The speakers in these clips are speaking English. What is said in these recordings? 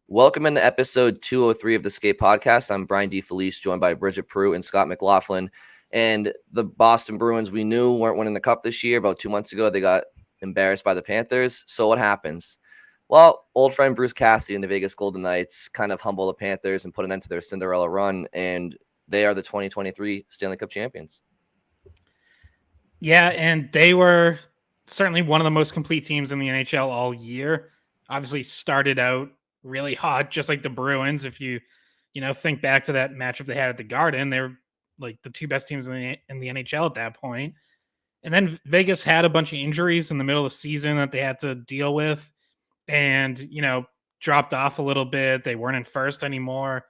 Welcome into episode 203 of the Skate Podcast. I'm Brian DeFelice, joined by Bridget Prue and Scott McLaughlin. And the Boston Bruins, we knew weren't winning the Cup this year. About 2 months ago, they got embarrassed by the Panthers. So what happens? Well, old friend Bruce Cassidy and the Vegas Golden Knights kind of humble the Panthers and put an end to their Cinderella run, and they are the 2023 Stanley Cup champions. Yeah, and they were certainly one of the most complete teams in the NHL all year. Obviously started out really hot, just like the Bruins. If you think back to that matchup they had at the Garden, they were like the two best teams in the NHL at that point. And then Vegas had a bunch of injuries in the middle of the season that they had to deal with, and dropped off a little bit. They weren't in first anymore,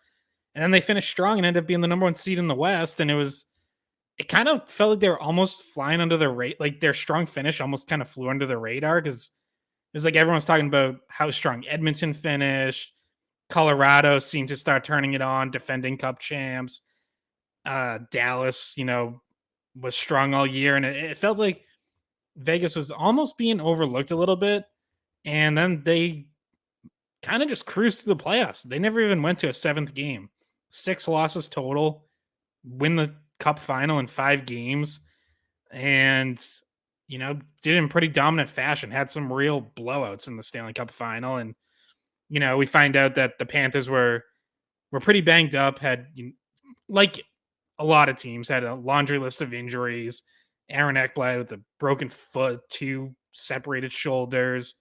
and then they finished strong and ended up being the number one seed in the West. And it kind of felt like they were almost flying under the radar. Like their strong finish almost kind of flew under the radar because it was like everyone's talking about how strong Edmonton finished. Colorado seemed to start turning it on, defending Cup champs. Dallas, was strong all year, and it felt like Vegas was almost being overlooked a little bit. And then they kind of just cruised to the playoffs. They never even went to a seventh game. 6 losses total, win the Cup final in 5 games, and did it in pretty dominant fashion. Had some real blowouts in the Stanley Cup final, and we find out that the Panthers were pretty banged up. Had like a lot of teams had a laundry list of injuries. Aaron Ekblad with a broken foot, 2 separated shoulders.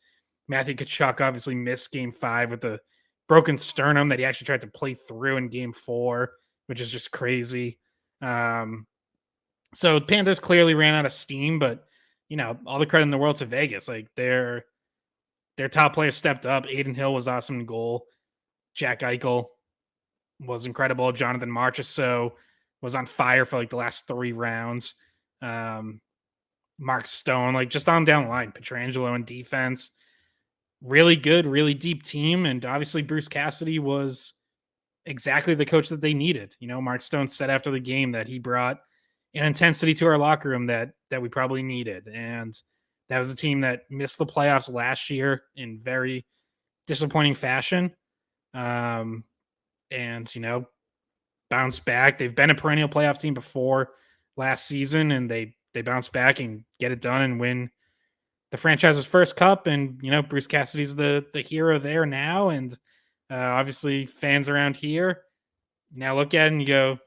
Matthew Tkachuk obviously missed Game 5 with a broken sternum that he actually tried to play through in Game 4, which is just crazy. So Panthers clearly ran out of steam, but all the credit in the world to Vegas. Like their top player stepped up. Aiden Hill was awesome in goal. Jack Eichel was incredible. Jonathan Marchessault was on fire for like the last 3 rounds. Mark Stone, like just on down the line. Pietrangelo in defense. Really good, really deep team. And obviously Bruce Cassidy was exactly the coach that they needed. Mark Stone said after the game that he brought an intensity to our locker room that we probably needed. And that was a team that missed the playoffs last year in very disappointing fashion. And, bounced back. They've been a perennial playoff team before last season, and they bounce back and get it done and win the franchise's first cup. And, Bruce Cassidy's the hero there now. And obviously fans around here now look at it and you go,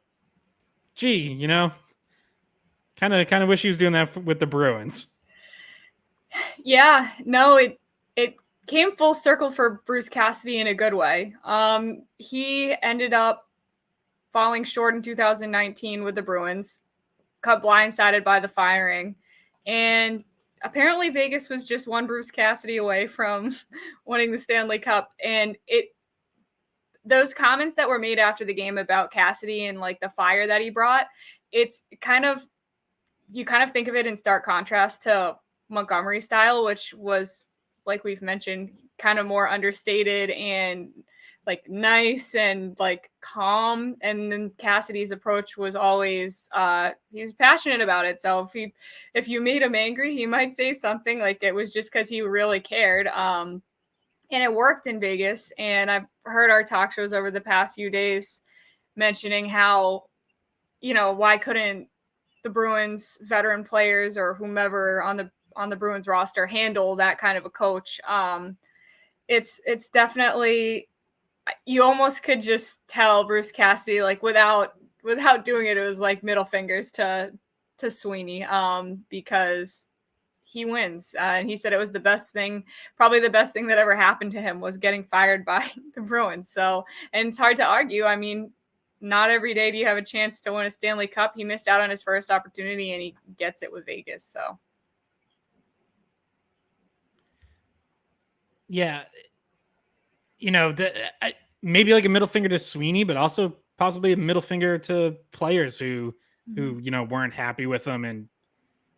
gee, kind of wish he was doing that with the Bruins. Yeah, no, it came full circle for Bruce Cassidy in a good way. He ended up falling short in 2019 with the Bruins, got blindsided by the firing, and apparently Vegas was just one Bruce Cassidy away from winning the Stanley Cup. And those comments that were made after the game about Cassidy and like the fire that he brought, it's you kind of think of it in stark contrast to Montgomery style, which was, like we've mentioned, kind of more understated and like nice and like calm. And then Cassidy's approach was always he was passionate about it. So if you made him angry, he might say something like it was just because he really cared. And it worked in Vegas. And I've heard our talk shows over the past few days mentioning how, why couldn't the Bruins veteran players or whomever on the Bruins roster handle that kind of a coach. It's definitely, you almost could just tell Bruce Cassidy, like without doing it, it was like middle fingers to Sweeney, because he wins. And he said it was probably the best thing that ever happened to him was getting fired by the Bruins. So, and it's hard to argue. I mean, not every day do you have a chance to win a Stanley Cup. He missed out on his first opportunity and he gets it with Vegas. So. Yeah. Maybe like a middle finger to Sweeney, but also possibly a middle finger to players who weren't happy with him and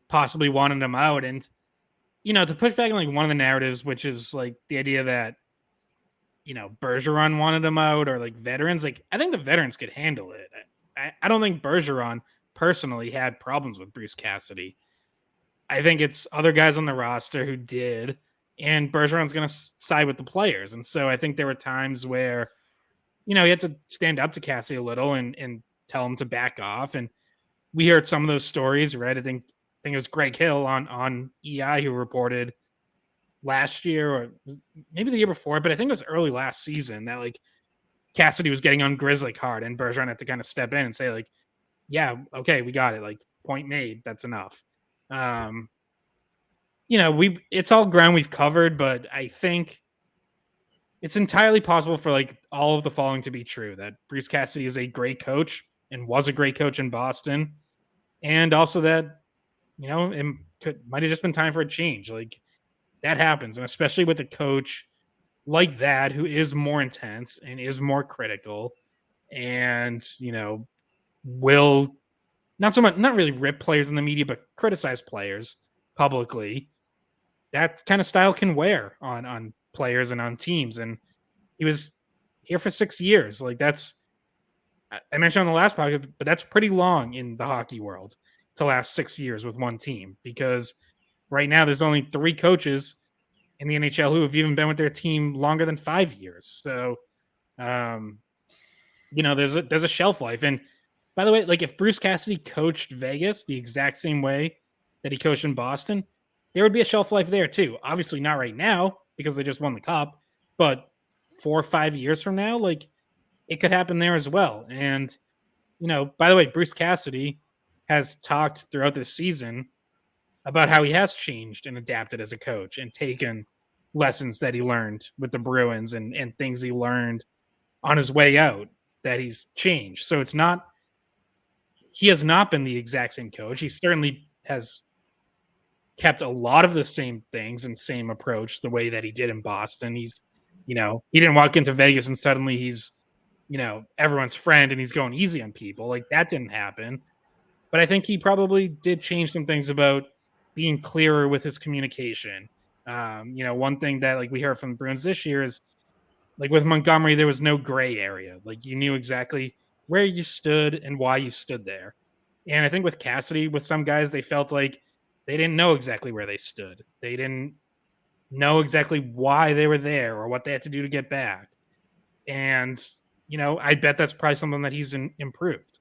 possibly wanted him out. And, to push back on like one of the narratives, which is like the idea that, Bergeron wanted him out, or like veterans, like I think the veterans could handle it. I don't think Bergeron personally had problems with Bruce Cassidy. I think it's other guys on the roster who did. and Bergeron's going to side with the players. And so I think there were times where, you had to stand up to Cassidy a little and tell him to back off. And we heard some of those stories, right? I think it was Greg Hill on EI who reported last year or maybe the year before, but I think it was early last season that like Cassidy was getting on Grizzly hard and Bergeron had to kind of step in and say like, yeah, okay, we got it. Like point made, that's enough. It's all ground we've covered, but I think it's entirely possible for like all of the following to be true, that Bruce Cassidy is a great coach and was a great coach in Boston. And also that, it might have just been time for a change. Like that happens. And especially with a coach like that, who is more intense and is more critical and, will not really rip players in the media, but criticize players publicly. That kind of style can wear on players and on teams. And he was here for 6 years. Like I mentioned on the last podcast, but that's pretty long in the hockey world to last 6 years with one team, because right now there's only 3 coaches in the NHL who have even been with their team longer than 5 years. So, there's a shelf life. And by the way, like if Bruce Cassidy coached Vegas the exact same way that he coached in Boston, there would be a shelf life there too. Obviously not right now because they just won the cup, but 4 or 5 years from now, like it could happen there as well. And, by the way, Bruce Cassidy has talked throughout this season about how he has changed and adapted as a coach and taken lessons that he learned with the Bruins and things he learned on his way out, that he's changed. So he has not been the exact same coach. He certainly has kept a lot of the same things and same approach the way that he did in Boston. He's, he didn't walk into Vegas and suddenly he's, everyone's friend and he's going easy on people. Like that didn't happen. But I think he probably did change some things about being clearer with his communication. One thing that like we heard from the Bruins this year is like with Montgomery, there was no gray area. Like you knew exactly where you stood and why you stood there. And I think with Cassidy, with some guys, they felt like they didn't know exactly where they stood. They didn't know exactly why they were there or what they had to do to get back. And, I bet that's probably something that he's improved.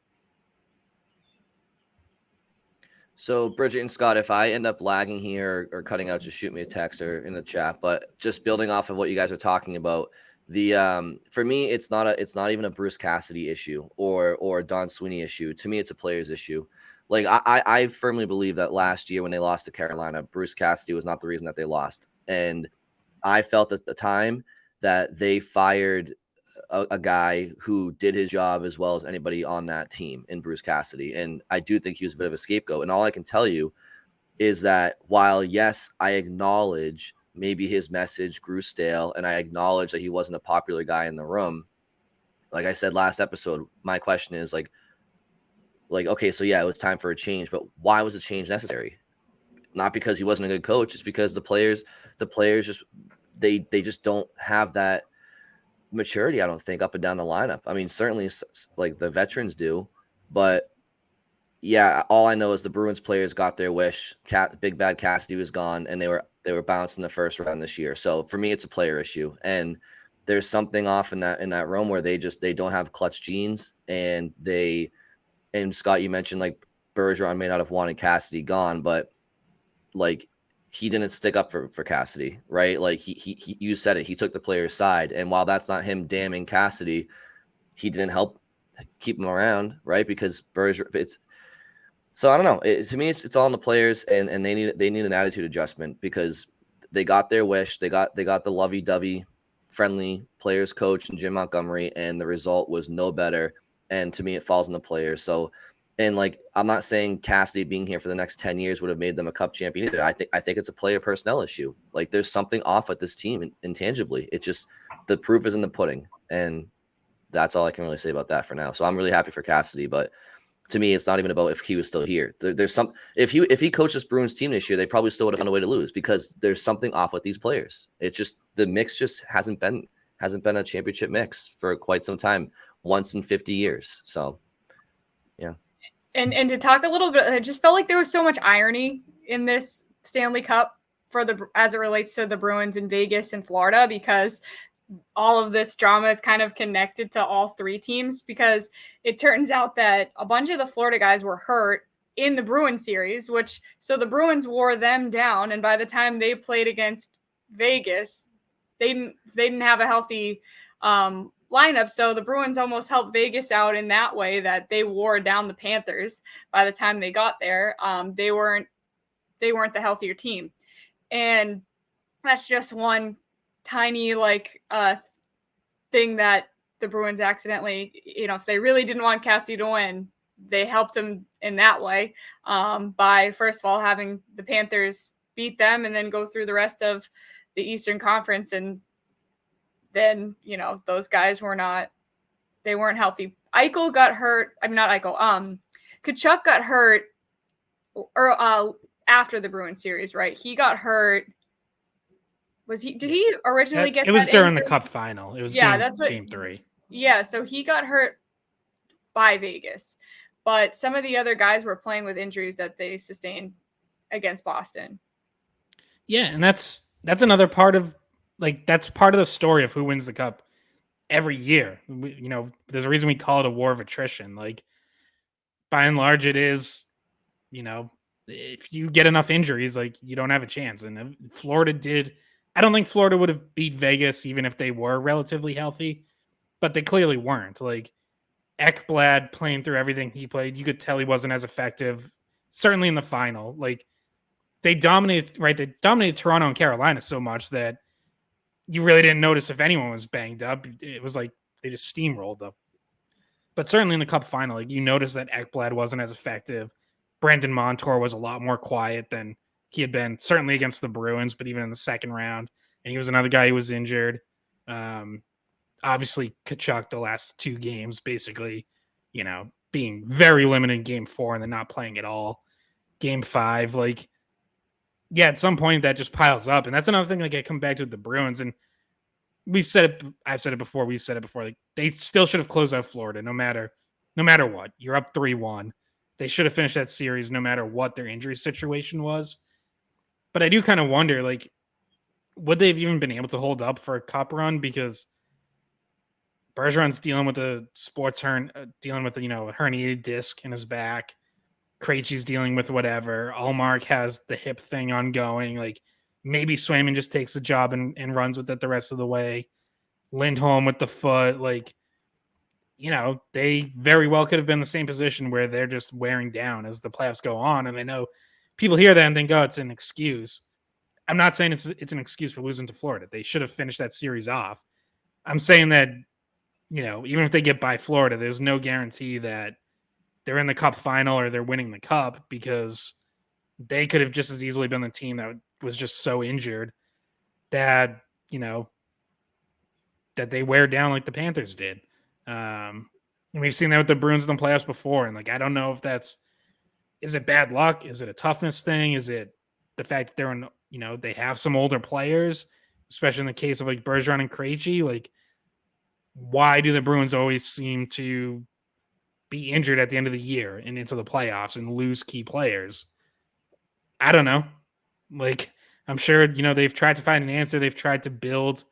So, Bridget and Scott, if I end up lagging here or cutting out, just shoot me a text or in the chat. But just building off of what you guys are talking about, for me, it's not even a Bruce Cassidy issue or a Don Sweeney issue. To me, it's a player's issue. Like I firmly believe that last year when they lost to Carolina, Bruce Cassidy was not the reason that they lost. And I felt at the time that they fired a guy who did his job as well as anybody on that team in Bruce Cassidy. And I do think he was a bit of a scapegoat. And all I can tell you is that while, yes, I acknowledge maybe his message grew stale and I acknowledge that he wasn't a popular guy in the room, like I said last episode, my question is like, okay, so yeah, it was time for a change, but why was a change necessary? Not because he wasn't a good coach, it's because the players just, they just don't have that maturity, I don't think, up and down the lineup. I mean, certainly like the veterans do, but yeah, all I know is the Bruins players got their wish. Big Bad Cassidy was gone, and they were bounced in the first round this year. So for me, it's a player issue, and there's something off in that room where they don't have clutch genes, and Scott, you mentioned like Bergeron may not have wanted Cassidy gone, but like he didn't stick up for Cassidy, right? Like he you said it, he took the player's side, and while that's not him damning Cassidy, he didn't help keep him around, right? Because so I don't know. To me, it's all in the players, and they need an attitude adjustment because they got their wish. They got the lovey-dovey, friendly players coach and Jim Montgomery, and the result was no better. And to me, it falls on the players. So, and like I'm not saying Cassidy being here for the next 10 years would have made them a cup champion either. I think it's a player personnel issue. Like there's something off with this team intangibly. It's just the proof is in the pudding, and that's all I can really say about that for now. So I'm really happy for Cassidy, but to me, it's not even about if he was still here. There's some if he coached this Bruins team this year, they probably still would have found a way to lose because there's something off with these players. It's just the mix just hasn't been a championship mix for quite some time, once in 50 years. So, yeah. And to talk a little bit, I just felt like there was so much irony in this Stanley Cup as it relates to the Bruins in Vegas and Florida, because all of this drama is kind of connected to all three teams, because it turns out that a bunch of the Florida guys were hurt in the Bruins series, so the Bruins wore them down. And by the time they played against Vegas, they didn't have a healthy lineup. So the Bruins almost helped Vegas out in that way, that they wore down the Panthers by the time they got there. They weren't the healthier team. And that's just one tiny thing that the Bruins accidentally, if they really didn't want Cassidy to win, they helped him in that way, by first of all having the Panthers beat them and then go through the rest of the Eastern Conference. And then, those guys weren't healthy. Eichel got hurt. I mean, not Eichel. Tkachuk got hurt after the Bruins series, right? He got hurt. Did he originally get it was that during injury? the Cup final. It was game 3. Yeah, so he got hurt by Vegas. But some of the other guys were playing with injuries that they sustained against Boston. Yeah, and that's another part of that's part of the story of who wins the Cup every year. There's a reason we call it a war of attrition. By and large, it is, if you get enough injuries, you don't have a chance. And Florida did. I don't think Florida would have beat Vegas even if they were relatively healthy, but they clearly weren't. Ekblad playing through everything he played, you could tell he wasn't as effective, certainly in the final. They dominated, right? They dominated Toronto and Carolina so much that you really didn't notice if anyone was banged up. It was they just steamrolled them. But certainly in the Cup final, you notice that Ekblad wasn't as effective. Brandon Montour was a lot more quiet than he had been, certainly against the Bruins, but even in the second round. And he was another guy who was injured. Obviously, Tkachuk, the last 2 games, basically, being very limited in game 4 and then not playing at all. Game 5, at some point that just piles up. And that's another thing, I come back to the Bruins. And we've said it, I've said it before, we've said it before. They still should have closed out Florida no matter what. You're up 3-1. They should have finished that series no matter what their injury situation was. But I do kind of wonder, would they have even been able to hold up for a Cup run? Because Bergeron's dealing with a dealing with a herniated disc in his back. Krejci's dealing with whatever. Allmark has the hip thing ongoing. Maybe Swayman just takes the job and runs with it the rest of the way. Lindholm with the foot. They very well could have been in the same position where they're just wearing down as the playoffs go on. And I know people hear that and think, oh, it's an excuse. I'm not saying it's an excuse for losing to Florida. They should have finished that series off. I'm saying that, even if they get by Florida, there's no guarantee that they're in the Cup final or they're winning the Cup, because they could have just as easily been the team that was just so injured that, that they wear down like the Panthers did. And we've seen that with the Bruins in the playoffs before. And I don't know if is it bad luck? Is it a toughness thing? Is it the fact that they're in, they have some older players, especially in the case of Bergeron and Krejci? Why do the Bruins always seem to be injured at the end of the year and into the playoffs and lose key players? I don't know. I'm sure, they've tried to find an answer. They've tried to build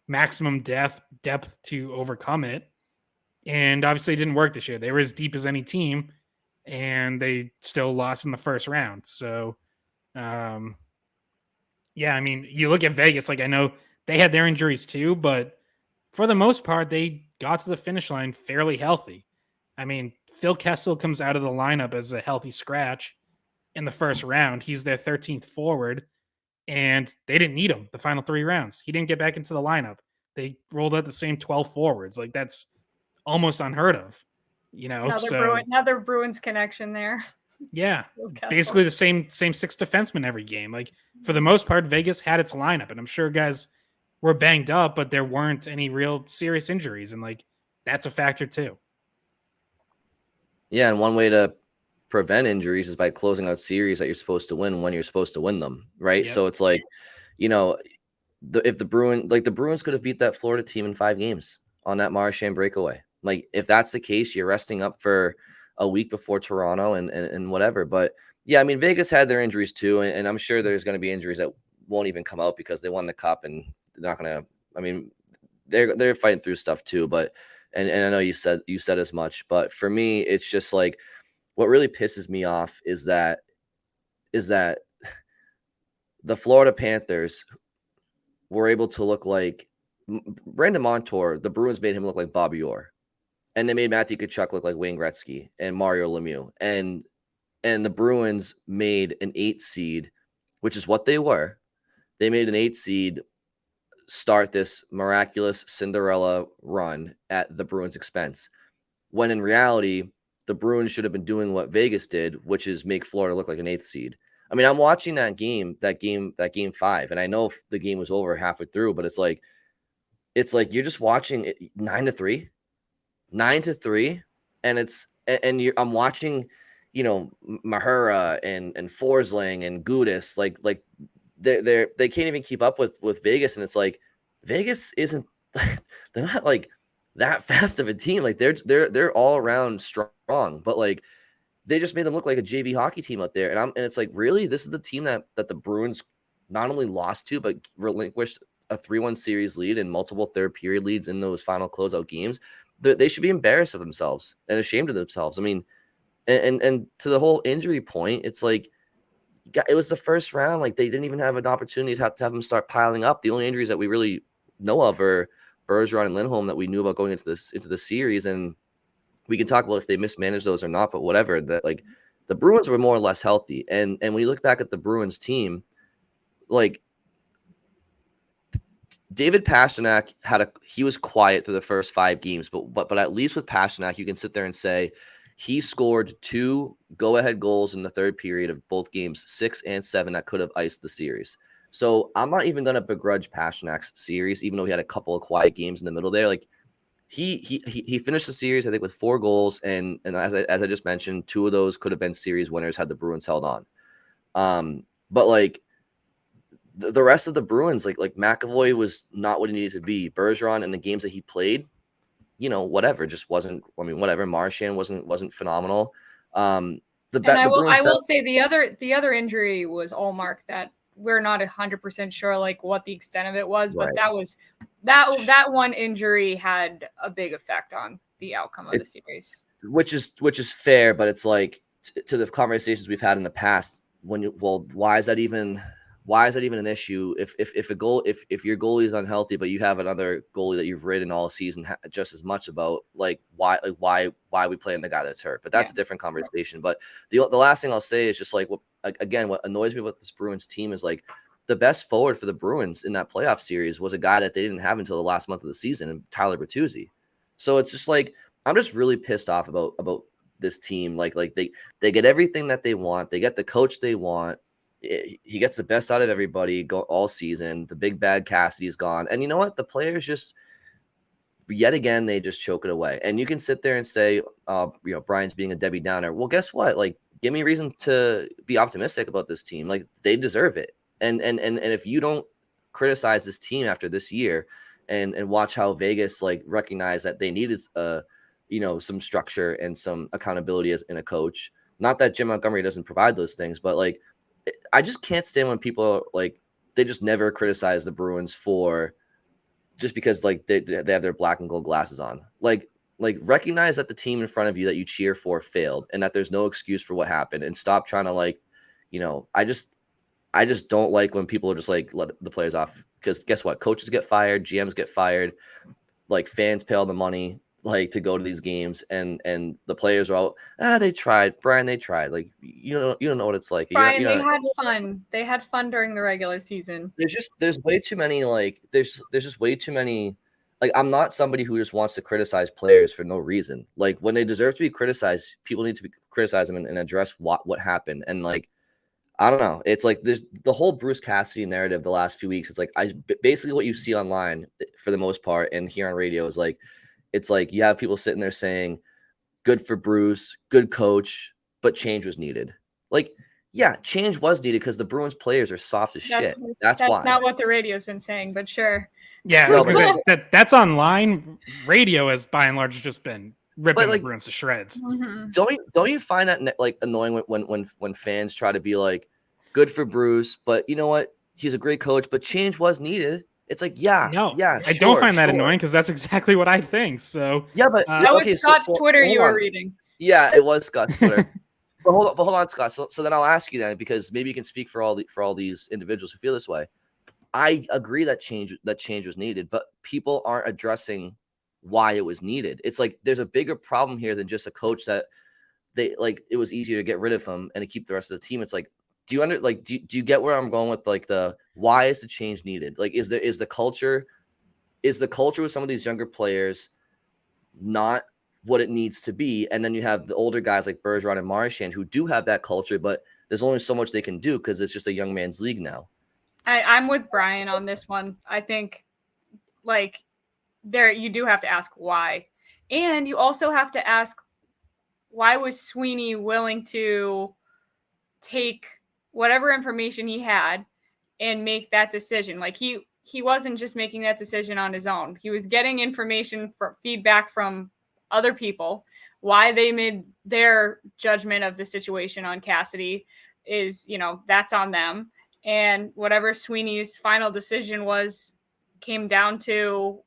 maximum depth to overcome it. And obviously it didn't work this year. They were as deep as any team and they still lost in the first round. So, you look at Vegas, I know they had their injuries too, but for the most part, they got to the finish line fairly healthy. Phil Kessel comes out of the lineup as a healthy scratch in the first round. He's their 13th forward, and they didn't need him the final 3 rounds. He didn't get back into the lineup. They rolled out the same 12 forwards. That's almost unheard of, Another Bruins connection there. Yeah, basically the same 6 defensemen every game. For the most part, Vegas had its lineup, and I'm sure guys were banged up, but there weren't any real serious injuries, and that's a factor too. Yeah, and one way to prevent injuries is by closing out series that you're supposed to win when you're supposed to win them, right? Yep. So it's if the Bruins could have beat that Florida team in 5 games on that Marchand breakaway. If that's the case, you're resting up for a week before Toronto and whatever. But yeah, Vegas had their injuries too, and I'm sure there's going to be injuries that won't even come out because they won the cup and they're not gonna. I mean, they're fighting through stuff too, but and I know you said as much, but for me, it's just like what really pisses me off is that the Florida Panthers were able to look like Brandon Montour. The Bruins made him look like Bobby Orr, and they made Matthew Tkachuk look like Wayne Gretzky and Mario Lemieux, and the Bruins made an 8 seed, which is what they were. They made an 8 seed start this miraculous Cinderella run at the Bruins' expense, when in reality, the Bruins should have been doing what Vegas did, which is make Florida look like an 8th seed. I mean, I'm watching that game 5, and I know the game was over halfway through, but it's like you're just watching it 9-3, and I'm watching, Mahura and Forsling and Gudis, like they can't even keep up with Vegas, and it's like Vegas isn't they're not like that fast of a team. Like they're all around strong, but like they just made them look like a JV hockey team out there. And it's like, really, this is the team that the Bruins not only lost to, but relinquished a 3-1 series lead and multiple third period leads in those final closeout games. They should be embarrassed of themselves and ashamed of themselves. I mean, and to the whole injury point, it's like, it was the first round. Like they didn't even have an opportunity to have them start piling up. The only injuries that we really know of are Bergeron and Lindholm that we knew about going into the series. And we can talk about if they mismanaged those or not, but whatever. That, like, the Bruins were more or less healthy. And when you look back at the Bruins team, like, David Pastrnak he was quiet through the first 5 games, but at least with Pastrnak, you can sit there and say he scored 2 go-ahead goals in the third period of both games, 6 and 7, that could have iced the series. So I'm not even going to begrudge Pasternak's series, even though he had a couple of quiet games in the middle there. Like, he finished the series, I think, with 4 goals, and as I just mentioned, 2 of those could have been series winners had the Bruins held on. But like the rest of the Bruins, like McAvoy was not what he needed to be. Bergeron in the games that he played, whatever, just wasn't. I mean, whatever. Marchand wasn't phenomenal. I will say the other injury was Allmark that we're not 100% sure like what the extent of it was, but that one injury had a big effect on the outcome of the series. Which is fair, but it's like to the conversations we've had in the past. Why is that even an issue if your goalie is unhealthy, but you have another goalie that you've ridden all season just as much about, like why are we playing the guy that's hurt? But that's a different conversation. But the last thing I'll say is just like, what annoys me about this Bruins team is like the best forward for the Bruins in that playoff series was a guy that they didn't have until the last month of the season, and Tyler Bertuzzi. So it's just like, I'm just really pissed off about this team. Like they get everything that they want. They get the coach they want. He gets the best out of everybody all season. The big bad Cassidy is gone. And you know what? The players just, yet again, they just choke it away. And you can sit there and say, Brian's being a Debbie Downer. Well, guess what? Like, give me a reason to be optimistic about this team. Like, they deserve it. And if you don't criticize this team after this year and watch how Vegas, like, recognized that they needed, some structure and some accountability in a coach, not that Jim Montgomery doesn't provide those things, but like, I just can't stand when people like they just never criticize the Bruins for just because like they have their black and gold glasses on. Like recognize that the team in front of you that you cheer for failed and that there's no excuse for what happened, and stop trying to I just don't like when people are just like let the players off, because guess what? Coaches get fired, GMs get fired, like fans pay all the money like to go to these games, and the players are all they tried, Brian, they tried. Like you don't know what it's like. Brian, they had fun. They had fun during the regular season. There's way too many there's just way too many. Like, I'm not somebody who just wants to criticize players for no reason. Like, when they deserve to be criticized, people need to criticize them and address what happened. And like, I don't know. It's like there's the whole Bruce Cassidy narrative the last few weeks. It's like basically what you see online for the most part and here on radio is like, it's like you have people sitting there saying, good for Bruce, good coach, but change was needed. Like, yeah, change was needed because the Bruins players are soft as shit. That's why. That's not what the radio's been saying, but sure. Yeah, I was gonna say, that's online. Radio has by and large just been ripping the Bruins to shreds. Mm-hmm. Don't you find that like annoying when fans try to be like, good for Bruce, but you know what? he's a great coach, but change was needed. It's like, yeah, No, I sure, don't find that sure. annoying because that's exactly what I think. So Yeah, but That was okay, Scott's Twitter hold you were on. reading. Yeah, it was Scott's Twitter. But hold on, Scott. So then I'll ask you then, because maybe you can speak for all these individuals who feel this way. I agree that change was needed, but people aren't addressing why it was needed. It's like there's a bigger problem here than just a coach that they like. It was easier to get rid of him and to keep the rest of the team. It's like, do you get where I'm going with like the why is the change needed? Like, is the culture with some of these younger players not what it needs to be? And then you have the older guys like Bergeron and Marchand who do have that culture, but there's only so much they can do because it's just a young man's league now. I'm with Brian on this one. I think like there you do have to ask why. And you also have to ask why was Sweeney willing to take whatever information he had and make that decision? Like he wasn't just making that decision on his own. He was getting information for feedback from other people. Why they made their judgment of the situation on Cassidy is, that's on them. And whatever Sweeney's final decision was came down to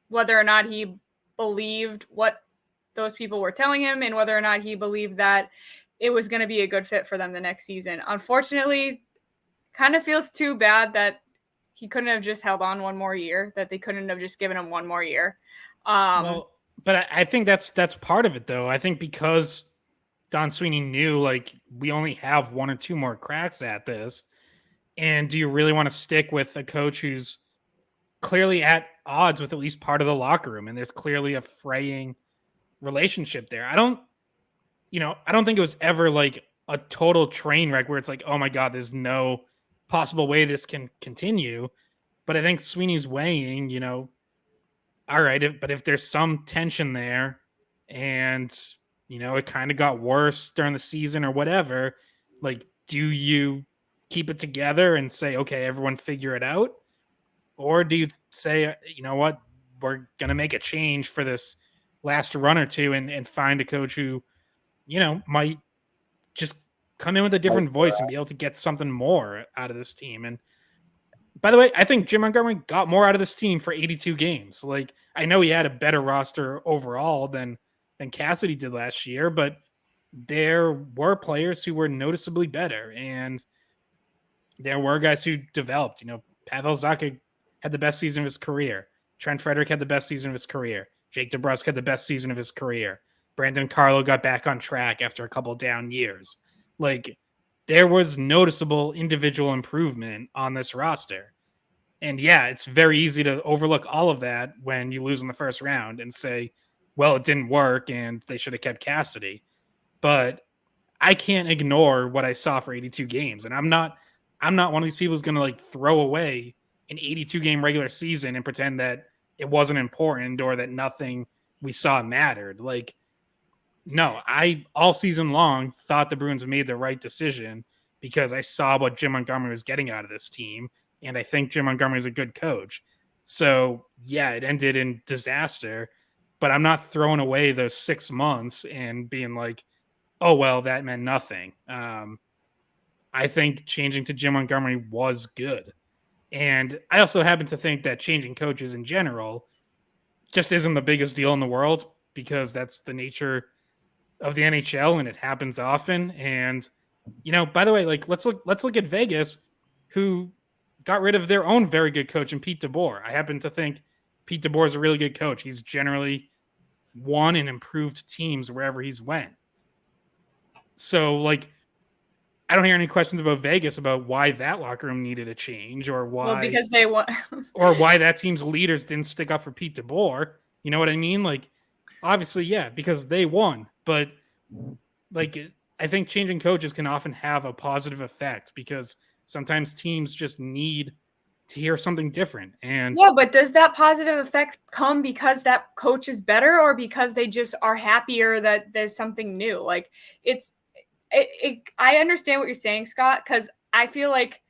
whether or not he believed what those people were telling him and whether or not he believed that it was going to be a good fit for them the next season. Unfortunately, kind of feels too bad that he couldn't have just held on one more year, that they couldn't have just given him one more year. Well, but I think that's part of it, though. I think because Don Sweeney knew, like, we only have one or two more cracks at this. And do you really want to stick with a coach who's clearly at odds with at least part of the locker room? And there's clearly a fraying relationship there. I don't think it was ever like a total train wreck where it's like, oh my God, there's no possible way this can continue. But I think Sweeney's weighing, all right, but if there's some tension there and, it kind of got worse during the season or whatever, like, do you keep it together and say, okay, everyone figure it out? Or do you say, you know what, we're going to make a change for this last run or two and find a coach who, might just come in with a different voice and be able to get something more out of this team. And by the way, I think Jim Montgomery got more out of this team for 82 games. Like, I know he had a better roster overall than Cassidy did last year, but there were players who were noticeably better. And there were guys who developed. Pavel Zacha had the best season of his career. Trent Frederick had the best season of his career. Jake DeBrusk had the best season of his career. Brandon Carlo got back on track after a couple down years. Like, there was noticeable individual improvement on this roster. And yeah, it's very easy to overlook all of that when you lose in the first round and say, well, it didn't work and they should have kept Cassidy. But I can't ignore what I saw for 82 games. And I'm not one of these people who's going to like throw away an 82 game regular season and pretend that it wasn't important or that nothing we saw mattered. Like, no, I all season long thought the Bruins made the right decision because I saw what Jim Montgomery was getting out of this team. And I think Jim Montgomery is a good coach. So yeah, it ended in disaster, but I'm not throwing away those 6 months and being like, oh, well, that meant nothing. I think changing to Jim Montgomery was good. And I also happen to think that changing coaches in general just isn't the biggest deal in the world because that's the nature of the NHL and it happens often. And, by the way, like let's look at Vegas, who got rid of their own very good coach in Pete DeBoer. I happen to think Pete DeBoer is a really good coach. He's generally won and improved teams wherever he's went. So, like, I don't hear any questions about Vegas about why that locker room needed a change or why because they won or why that team's leaders didn't stick up for Pete DeBoer. You know what I mean? Like, obviously, yeah, because they won. But, like, I think changing coaches can often have a positive effect because sometimes teams just need to hear something different. And yeah, but does that positive effect come because that coach is better or because they just are happier that there's something new? Like, I understand what you're saying, Scott, because I feel like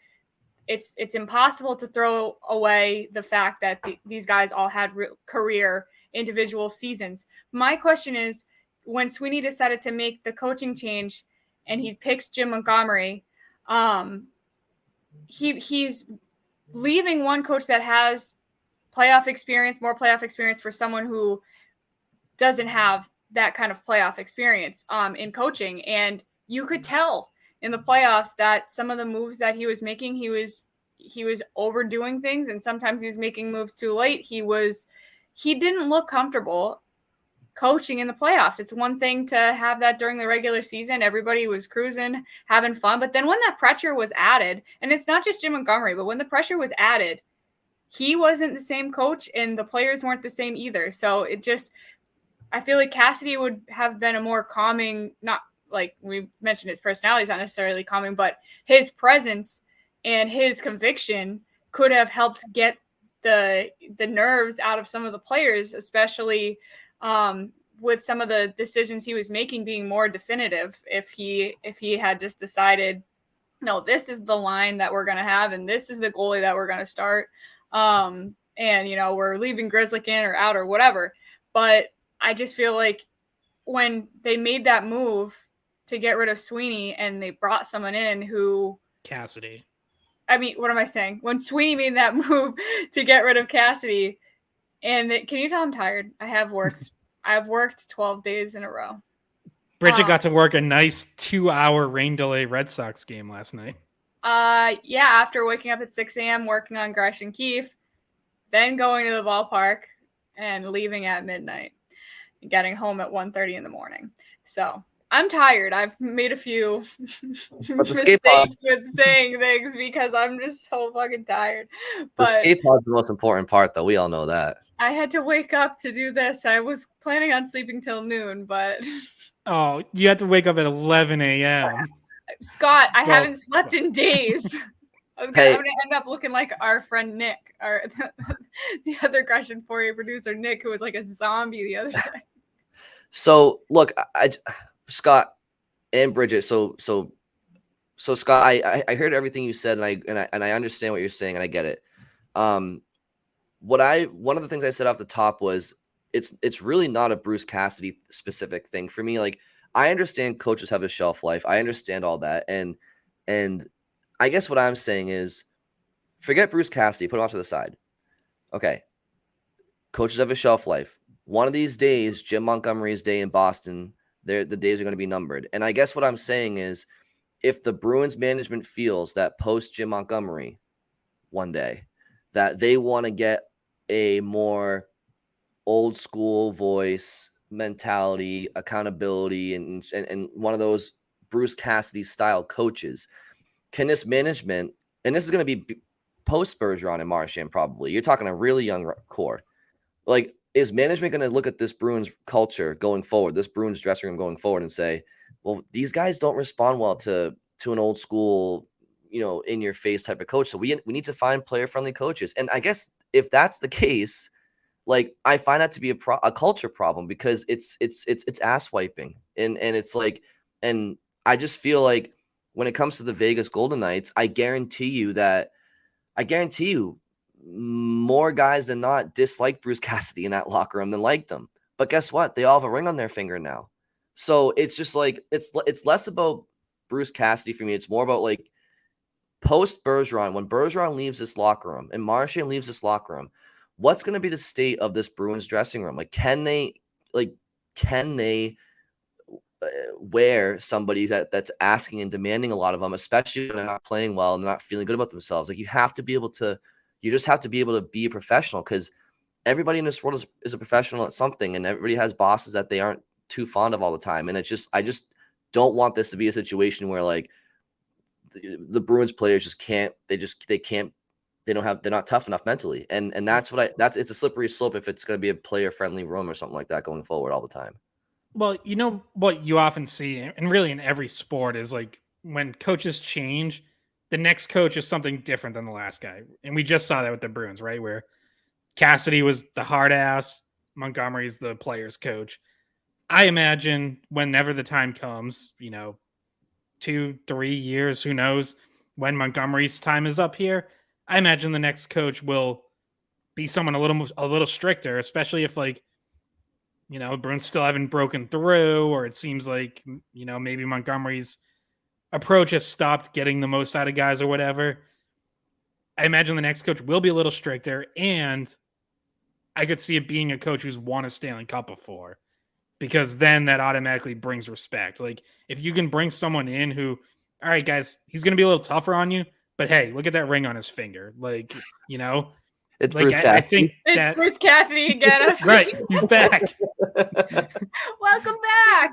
it's impossible to throw away the fact that these guys all had career individual seasons. My question is, when Sweeney decided to make the coaching change and he picks Jim Montgomery, he's leaving one coach that has playoff experience, more playoff experience for someone who doesn't have that kind of playoff experience in coaching. And you could tell in the playoffs that some of the moves that he was making, he was overdoing things, and sometimes he was making moves too late. He didn't look comfortable coaching in the playoffs. It's one thing to have that during the regular season. Everybody was cruising, having fun. But then when that pressure was added, and it's not just Jim Montgomery, but when the pressure was added, he wasn't the same coach and the players weren't the same either. So I feel like Cassidy would have been a more calming, not like we mentioned his personality is not necessarily calming, but his presence and his conviction could have helped get the nerves out of some of the players, especially with some of the decisions he was making being more definitive. If he had just decided, no, this is the line that we're going to have, and this is the goalie that we're going to start. And, we're leaving Grizzlick in or out or whatever. But I just feel like when they made that move to get rid of Sweeney and they brought someone in who Cassidy. I mean, what am I saying? When Sweeney made that move to get rid of Cassidy, and can you tell I'm tired? I've worked 12 days in a row. Bridget got to work a nice 2-hour rain delay Red Sox game last night. Yeah, after waking up at 6 a.m., working on Gresh and Keefe, then going to the ballpark and leaving at midnight, getting home at 1:30 in the morning. So I'm tired. I've made a few mistakes with saying things because I'm just so fucking tired. But the skate pod's the most important part, though. We all know that. I had to wake up to do this. I was planning on sleeping till noon, but oh, you had to wake up at 11 a.m. Scott, I haven't slept in days. I'm gonna end up looking like our friend Nick, the other Gresh and Fourier producer Nick, who was like a zombie the other day. So look, Scott and Bridget. So Scott, I heard everything you said, and I understand what you're saying, and I get it. One of the things I said off the top was it's really not a Bruce Cassidy specific thing for me. Like, I understand coaches have a shelf life. I understand all that, and I guess what I'm saying is, forget Bruce Cassidy, put him off to the side. Okay, coaches have a shelf life. One of these days, Jim Montgomery's day in Boston, the days are going to be numbered. And I guess what I'm saying is, if the Bruins management feels that post Jim Montgomery one day, that they want to get a more old school voice, mentality, accountability, and one of those Bruce Cassidy style coaches, can this management, and this is going to be post Bergeron and Marchand probably, you're talking a really young core, like, is management going to look at this Bruins culture going forward, this Bruins dressing room going forward, and say, well, these guys don't respond well to an old school, in your face type of coach. So we need to find player friendly coaches. And I guess if that's the case, like, I find that to be a culture problem, because it's ass wiping. And it's like, and I just feel like when it comes to the Vegas Golden Knights, I guarantee you more guys than not dislike Bruce Cassidy in that locker room than liked him. But guess what? They all have a ring on their finger now. So it's just like, it's less about Bruce Cassidy for me. It's more about, like, post Bergeron, when Bergeron leaves this locker room and Marchand leaves this locker room, what's going to be the state of this Bruins dressing room? Like, can they wear somebody that's asking and demanding a lot of them, especially when they're not playing well and they're not feeling good about themselves? Like, you just have to be able to be a professional, because everybody in this world is a professional at something, and everybody has bosses that they aren't too fond of all the time. And I just don't want this to be a situation where, like, the Bruins players they're not tough enough mentally. And it's a slippery slope if it's going to be a player friendly room or something like that going forward all the time. Well, you know what you often see, and really in every sport, is like when coaches change, the next coach is something different than the last guy. And we just saw that with the Bruins, right? Where Cassidy was the hard ass, Montgomery's the player's coach. I imagine whenever the time comes, 2-3 years, who knows, when Montgomery's time is up here, I imagine the next coach will be someone a little stricter, especially if, like, Bruins still haven't broken through, or it seems like, maybe Montgomery's approach has stopped getting the most out of guys or whatever. I imagine the next coach will be a little stricter, and I could see it being a coach who's won a Stanley Cup before, because then that automatically brings respect. Like if you can bring someone in who, all right, guys, he's going to be a little tougher on you, but hey, look at that ring on his finger. Like, It's like Bruce I Cassidy. think It's that Bruce Cassidy again. I'm right, he's back. Welcome back.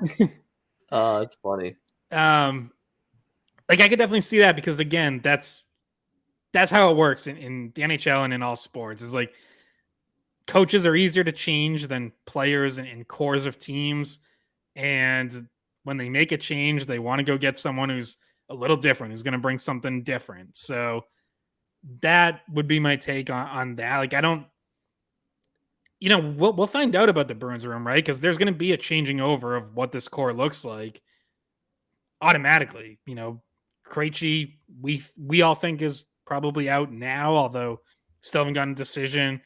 Oh, it's funny. Like I could definitely see that, because again, that's how it works in the NHL and in all sports. Is like coaches are easier to change than players and cores of teams. And when they make a change, they want to go get someone who's a little different, who's going to bring something different. So that would be my take on that. Like, I don't, we'll find out about the Bruins room, right? Because there's going to be a changing over of what this core looks like automatically. Krejci, we all think is probably out now, although still haven't gotten a decision.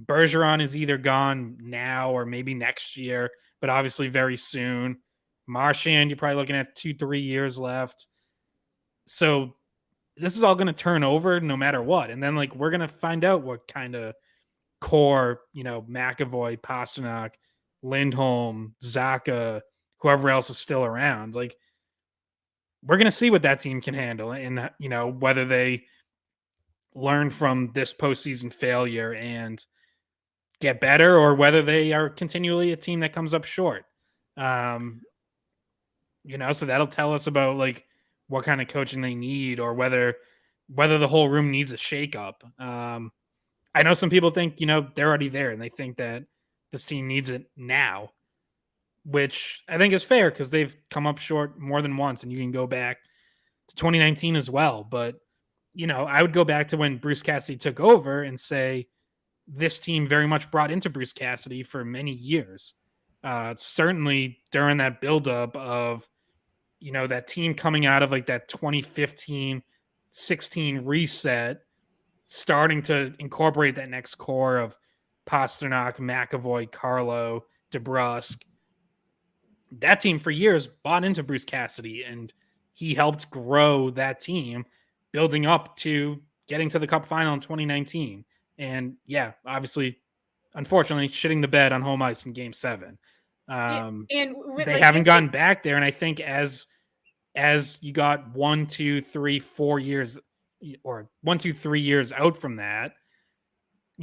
Bergeron is either gone now or maybe next year, but obviously very soon. Marchand, you're probably looking at 2-3 years left. So this is all going to turn over no matter what. And then we're going to find out what kind of core, McAvoy, Pasternak, Lindholm, Zaka, whoever else is still around. We're going to see what that team can handle, and, whether they learn from this postseason failure and get better, or whether they are continually a team that comes up short. So that'll tell us about what kind of coaching they need, or whether the whole room needs a shakeup. I know some people think, they're already there and they think that this team needs it now, which I think is fair because they've come up short more than once, and you can go back to 2019 as well. But, I would go back to when Bruce Cassidy took over and say this team very much brought into Bruce Cassidy for many years. Certainly during that buildup of, that team coming out of that 2015-16 reset, starting to incorporate that next core of Pasternak, McAvoy, Carlo, DeBrusk. That team for years bought into Bruce Cassidy, and he helped grow that team, building up to getting to the Cup final in 2019. And yeah, obviously, unfortunately, shitting the bed on home ice in Game 7. They haven't gotten back there, and I think as you got 1, 2, 3, 4 years, or 1, 2, 3 years out from that,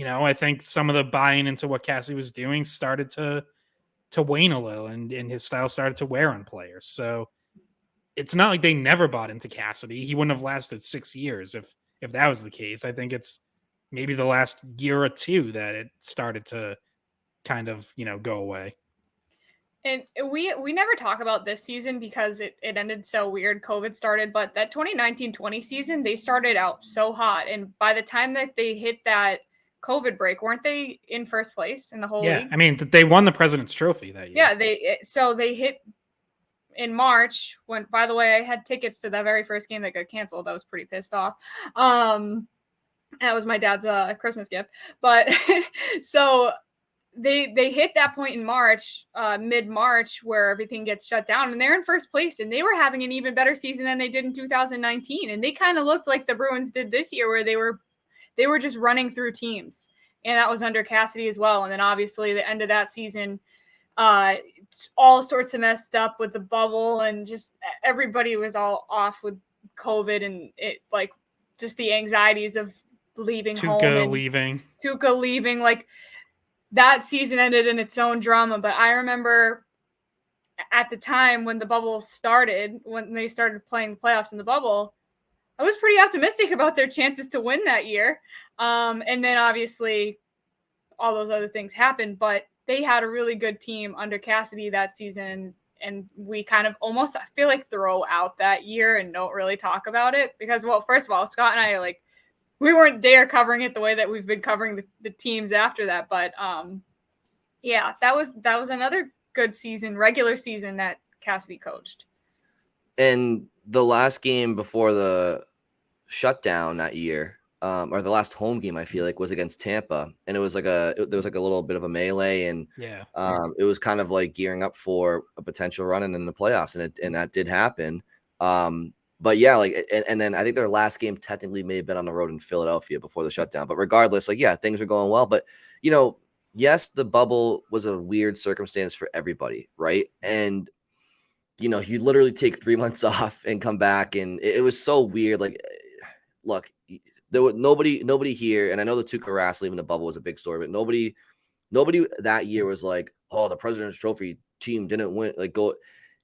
I think some of the buying into what Cassidy was doing started to wane a little, and his style started to wear on players. So it's not like they never bought into Cassidy. He wouldn't have lasted 6 years if that was the case. I think it's maybe the last year or two that it started to kind of, go away. And we never talk about this season because it ended so weird. COVID started, but that 2019-20 season, they started out so hot. And by the time that they hit that COVID break, weren't they in first place in the whole league? I mean, they won the President's Trophy that year. Yeah, they hit in March, when, by the way, I had tickets to that very first game that got canceled. I was pretty pissed off. That was my dad's Christmas gift. But so they hit that point in March, mid-March, where everything gets shut down, and they're in first place, and they were having an even better season than they did in 2019. And they kind of looked like the Bruins did this year, where they were just running through teams. And that was under Cassidy as well. And then obviously the end of that season, all sorts of messed up with the bubble, and just everybody was all off with COVID, and it just the anxieties of leaving home, and Tuukka leaving. That season ended in its own drama. But I remember at the time when the bubble started, when they started playing the playoffs in the bubble, I was pretty optimistic about their chances to win that year. And then obviously all those other things happened, but they had a really good team under Cassidy that season. And we kind of almost, I feel throw out that year and don't really talk about it because, well, first of all, Scott and I we weren't there covering it the way that we've been covering the teams after that. But yeah, that was another good season, regular season that Cassidy coached. And the last game before the shutdown that year, or the last home game, I feel was against Tampa, and it was there was a little bit of a melee, and it was kind of gearing up for a potential run in the playoffs, and that did happen. But yeah, like, and then I think their last game technically may have been on the road in Philadelphia before the shutdown. But regardless, like, yeah, things are going well. But, you know, yes, the bubble was a weird circumstance for everybody, right? And, you know, you literally take 3 months off and come back, and it was so weird. Like, look, there was nobody here, and I know the Tuukka Rask leaving the bubble was a big story, but nobody that year was like, oh, the President's Trophy team didn't win, like, go,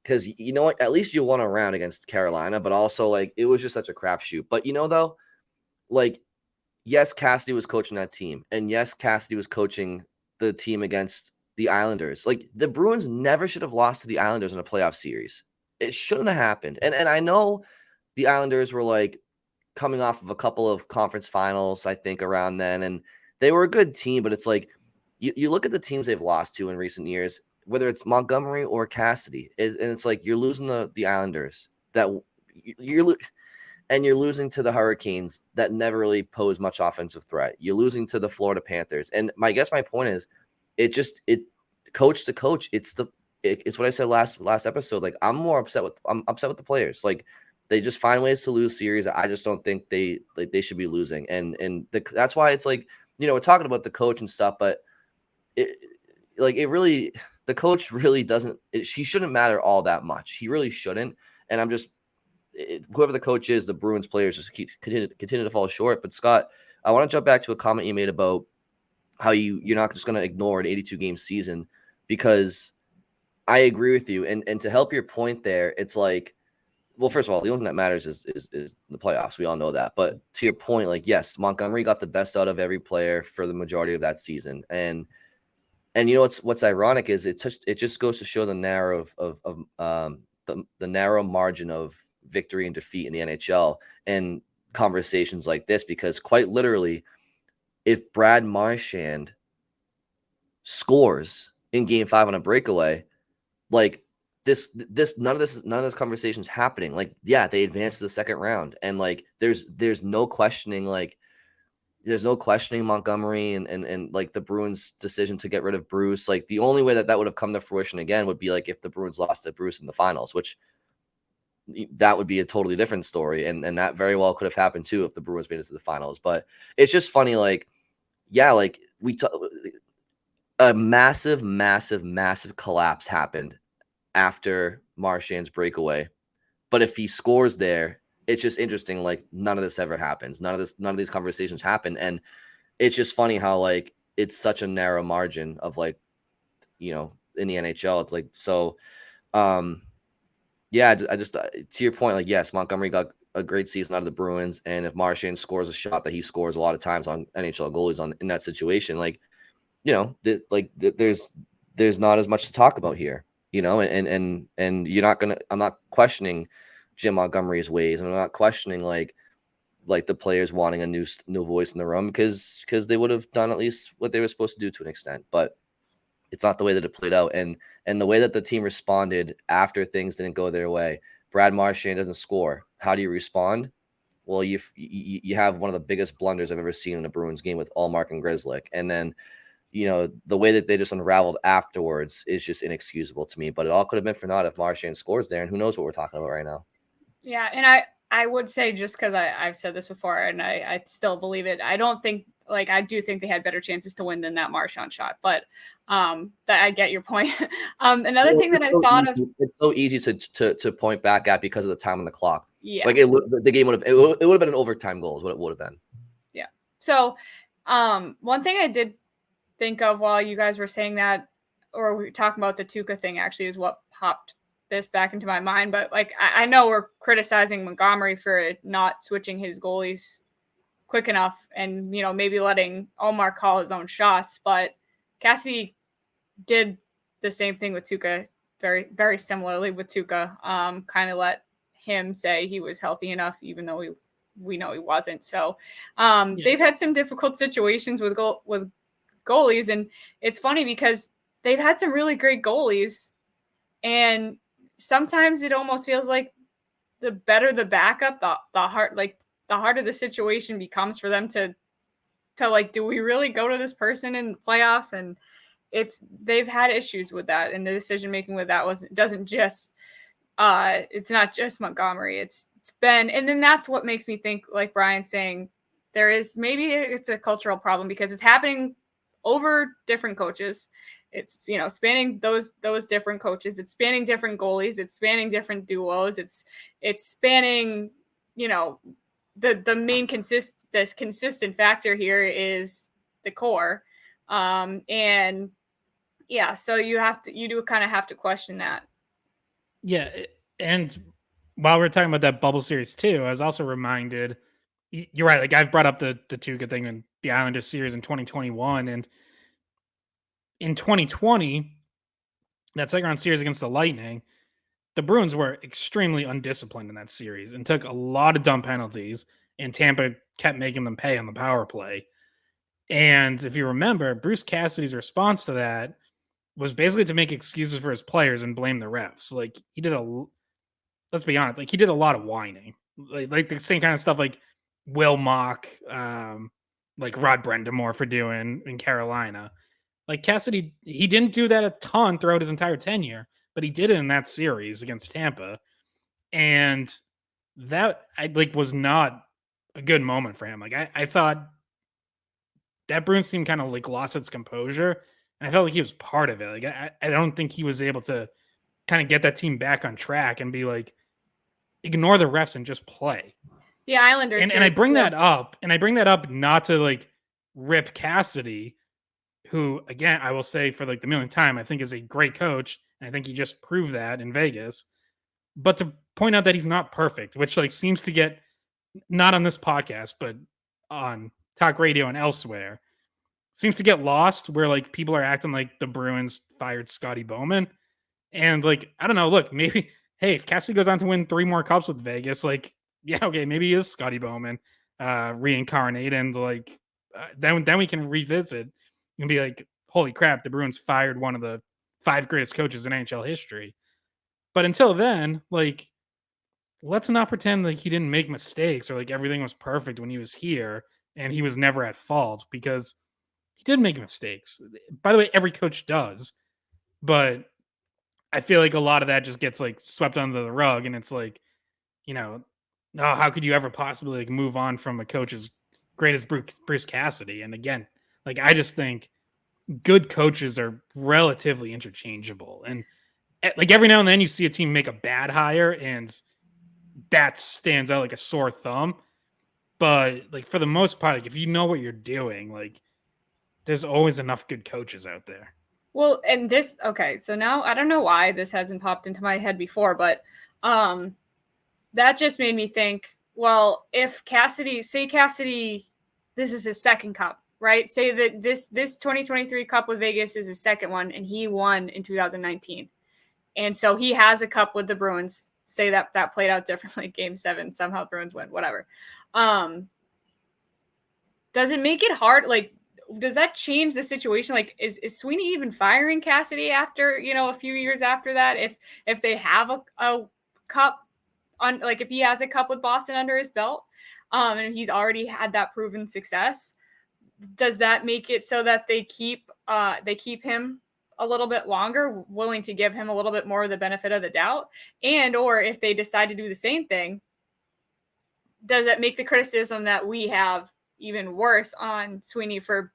because you know what, at least you won a round against Carolina, but also like it was just such a crapshoot. But you know though, like, yes, Cassidy was coaching that team, and yes, Cassidy was coaching the team against the Islanders. Like, the Bruins never should have lost to the Islanders in a playoff series. It shouldn't have happened. And I know the Islanders were like coming off of a couple of conference finals, I think, around then, and they were a good team, but it's like you look at the teams they've lost to in recent years, whether it's Montgomery or Cassidy, and it's like you're losing the Islanders that you're losing to the Hurricanes that never really pose much offensive threat. You're losing to the Florida Panthers. And my point is, it coach to coach. It's what I said last episode. Like, I'm upset with the players. Like, they just find ways to lose series. I just don't think they should be losing. And that's why it's like, you know, we're talking about the coach and stuff, but the coach really doesn't. He shouldn't matter all that much. He really shouldn't. And I'm just, whoever the coach is, the Bruins players just continue to fall short. But Scott, I want to jump back to a comment you made about how you're not just going to ignore an 82 game season, because I agree with you. And to help your point there, it's like, well, first of all, the only thing that matters is the playoffs. We all know that. But to your point, like, yes, Montgomery got the best out of every player for the majority of that season. And you know what's ironic is it just goes to show the narrow the narrow margin of victory and defeat in the NHL and conversations like this, because quite literally, if Brad Marchand scores in Game 5 on a breakaway, like this none of this conversation is happening. Like, yeah, they advanced to the second round, and like there's no questioning, like there's no questioning Montgomery and like the Bruins' decision to get rid of Bruce. Like, the only way that would have come to fruition again would be like if the Bruins lost to Bruce in the finals, which that would be a totally different story. And that very well could have happened too if the Bruins made it to the finals. But it's just funny, like, yeah, like a massive collapse happened after Marchand's breakaway. But if he scores there, it's just interesting. Like, none of this ever happens. None of these conversations happen. And it's just funny how, like, it's such a narrow margin of, like, you know, in the NHL. It's like, so, yeah, I just to your point, like, yes, Montgomery got a great season out of the Bruins. And if Marchand scores a shot that he scores a lot of times on NHL goalies in that situation, like, you know, there's not as much to talk about here, you know, and you're not gonna. I'm not questioning Jim Montgomery's ways, and I'm not questioning like the players wanting a new voice in the room, because they would have done at least what they were supposed to do to an extent, but it's not the way that it played out, and the way that the team responded after things didn't go their way. Brad Marchand doesn't score. How do you respond? Well, you have one of the biggest blunders I've ever seen in a Bruins game with Allmark and Grzelcyk, and then, you know, the way that they just unraveled afterwards is just inexcusable to me. But it all could have been for naught if Marchand scores there, and who knows what we're talking about right now. Yeah, and I would say, just because I've said this before and I still believe it, I don't think, like, I do think they had better chances to win than that Marchand shot, but that I get your point. Another thing that I thought of, it's so easy to point back at because of the time on the clock. Yeah, like the game would have been an overtime goal is what it would have been. Yeah. So one thing I did think of while you guys were saying that, or we were talking about the Tuukka thing, actually, is what popped this back into my mind. But like, I know we're criticizing Montgomery for not switching his goalies quick enough, and, you know, maybe letting Omar call his own shots, but Cassidy did the same thing with Tuukka, very, very similarly with Tuukka. Kind of let him say he was healthy enough, even though we know he wasn't. So they've had some difficult situations with goalies, and it's funny because they've had some really great goalies, and sometimes it almost feels like the better the backup, the harder the situation becomes for them to like, do we really go to this person in the playoffs? And they've had issues with that, and the decision making with that doesn't just It's not just Montgomery. It's been, and then that's what makes me think, like Brian's saying, maybe it's a cultural problem because it's happening over different coaches. It's, spanning those different coaches. It's spanning different goalies. It's spanning different duos. It's spanning, the main consistent factor here is the core. And yeah, so you do kind of have to question that. Yeah. And while we're talking about that bubble series too, I was also reminded, you're right. Like I've brought up the Tuukka thing in the Islanders series in 2021, and in 2020, that second round series against the Lightning, the Bruins were extremely undisciplined in that series and took a lot of dumb penalties, and Tampa kept making them pay on the power play. And if you remember, Bruce Cassidy's response to that was basically to make excuses for his players and blame the refs. Like let's be honest, like he did a lot of whining, like the same kind of stuff like Will Mock, like Rod Brendamore for doing in Carolina. Like Cassidy, he didn't do that a ton throughout his entire tenure, but he did it in that series against Tampa, and that was not a good moment for him. Like I thought that Bruins team kind of like lost its composure, and I felt like he was part of it. Like I don't think he was able to kind of get that team back on track and be like, ignore the refs and just play. The Islanders. And I bring that up, not to like rip Cassidy, who again, I will say for like the millionth time, I think is a great coach. And I think he just proved that in Vegas, but to point out that he's not perfect, which like seems to get, not on this podcast, but on talk radio and elsewhere, seems to get lost where like people are acting like the Bruins fired Scotty Bowman. And like, I don't know, look, maybe, hey, if Cassidy goes on to win 3 more cups with Vegas, like, yeah, okay, maybe he is Scotty Bowman reincarnate, and like then we can revisit and be like, holy crap, the Bruins fired one of the 5 greatest coaches in NHL history. But until then, like, let's not pretend like he didn't make mistakes or like everything was perfect when he was here and he was never at fault, because he did make mistakes. By the way, every coach does, but I feel like a lot of that just gets like swept under the rug, and it's like, oh, how could you ever possibly like move on from a coach as great as Bruce Cassidy? And again, like I just think good coaches are relatively interchangeable, and like every now and then you see a team make a bad hire, and that stands out like a sore thumb. But like for the most part, like if you know what you're doing, like there's always enough good coaches out there. Well, and so now I don't know why this hasn't popped into my head before, but that just made me think, well, if Cassidy, this is his second cup, right? Say that this 2023 cup with Vegas is his second one, and he won in 2019. And so he has a cup with the Bruins. Say that played out differently, Game 7, somehow Bruins win, whatever. Does it make it hard? Like, does that change the situation? Like, is Sweeney even firing Cassidy after, a few years after that? If they have a cup on, like if he has a cup with Boston under his belt, and he's already had that proven success, does that make it so that they keep him a little bit longer, willing to give him a little bit more of the benefit of the doubt? And, or if they decide to do the same thing, does it make the criticism that we have even worse on Sweeney for,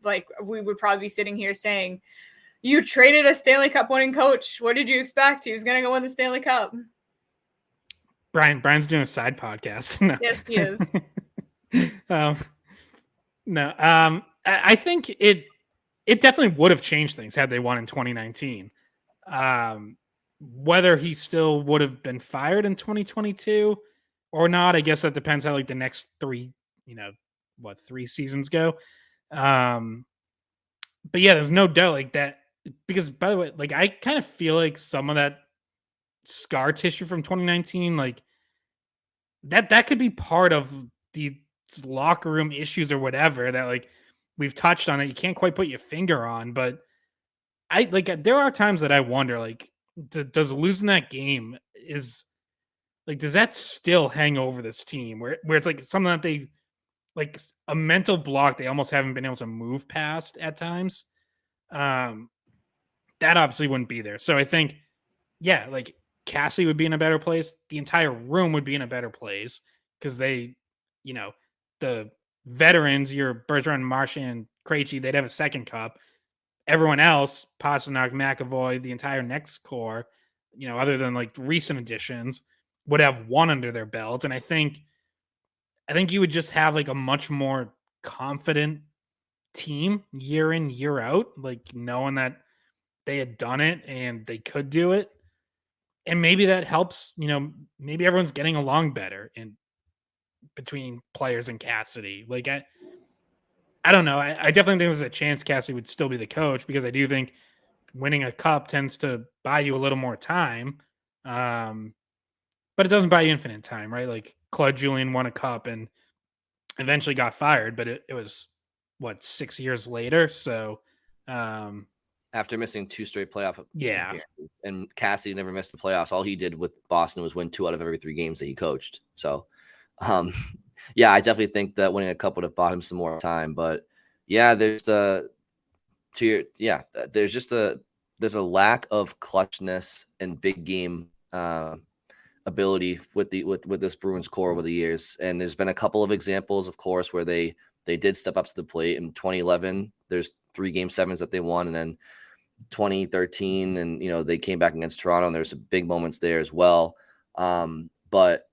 like, we would probably be sitting here saying, you traded a Stanley Cup winning coach. What did you expect? He was going to go win the Stanley Cup. Brian's doing a side podcast. No. Yes, he is. No. I think it definitely would have changed things had they won in 2019. Whether he still would have been fired in 2022 or not, I guess that depends how like the next 3 seasons go. But yeah, there's no doubt like that, because by the way, like I kind of feel like some of that scar tissue from 2019, like that could be part of the locker room issues or whatever that like we've touched on that you can't quite put your finger on. But I like, there are times that I wonder, like, does losing that game does that still hang over this team where it's like something that they, like a mental block they almost haven't been able to move past at times. That obviously wouldn't be there. So I think, yeah, like Cassie would be in a better place. The entire room would be in a better place because they, the veterans, your Bergeron, Marchand, Krejci, they'd have a second cup. Everyone else, Pasternak, McAvoy, the entire next core, other than like recent additions, would have one under their belt. And I think you would just have like a much more confident team year in, year out, like knowing that they had done it and they could do it. And maybe that helps, maybe everyone's getting along better in between players and Cassidy. Like I don't know. I definitely think there's a chance Cassidy would still be the coach because I do think winning a cup tends to buy you a little more time. But it doesn't buy you infinite time, right? Like Claude Julien won a cup and eventually got fired, but it was 6 years later. So after missing 2 straight playoff yeah, and Cassidy never missed the playoffs. All he did with Boston was win 2 out of every 3 games that he coached. So yeah, I definitely think that winning a cup would have bought him some more time. But yeah, there's a lack of clutchness and big game ability with this Bruins core over the years. And there's been a couple of examples, of course, where they did step up to the plate. In 2011, there's 3 Game 7s that they won, and then 2013, and they came back against Toronto, and there's some big moments there as well. But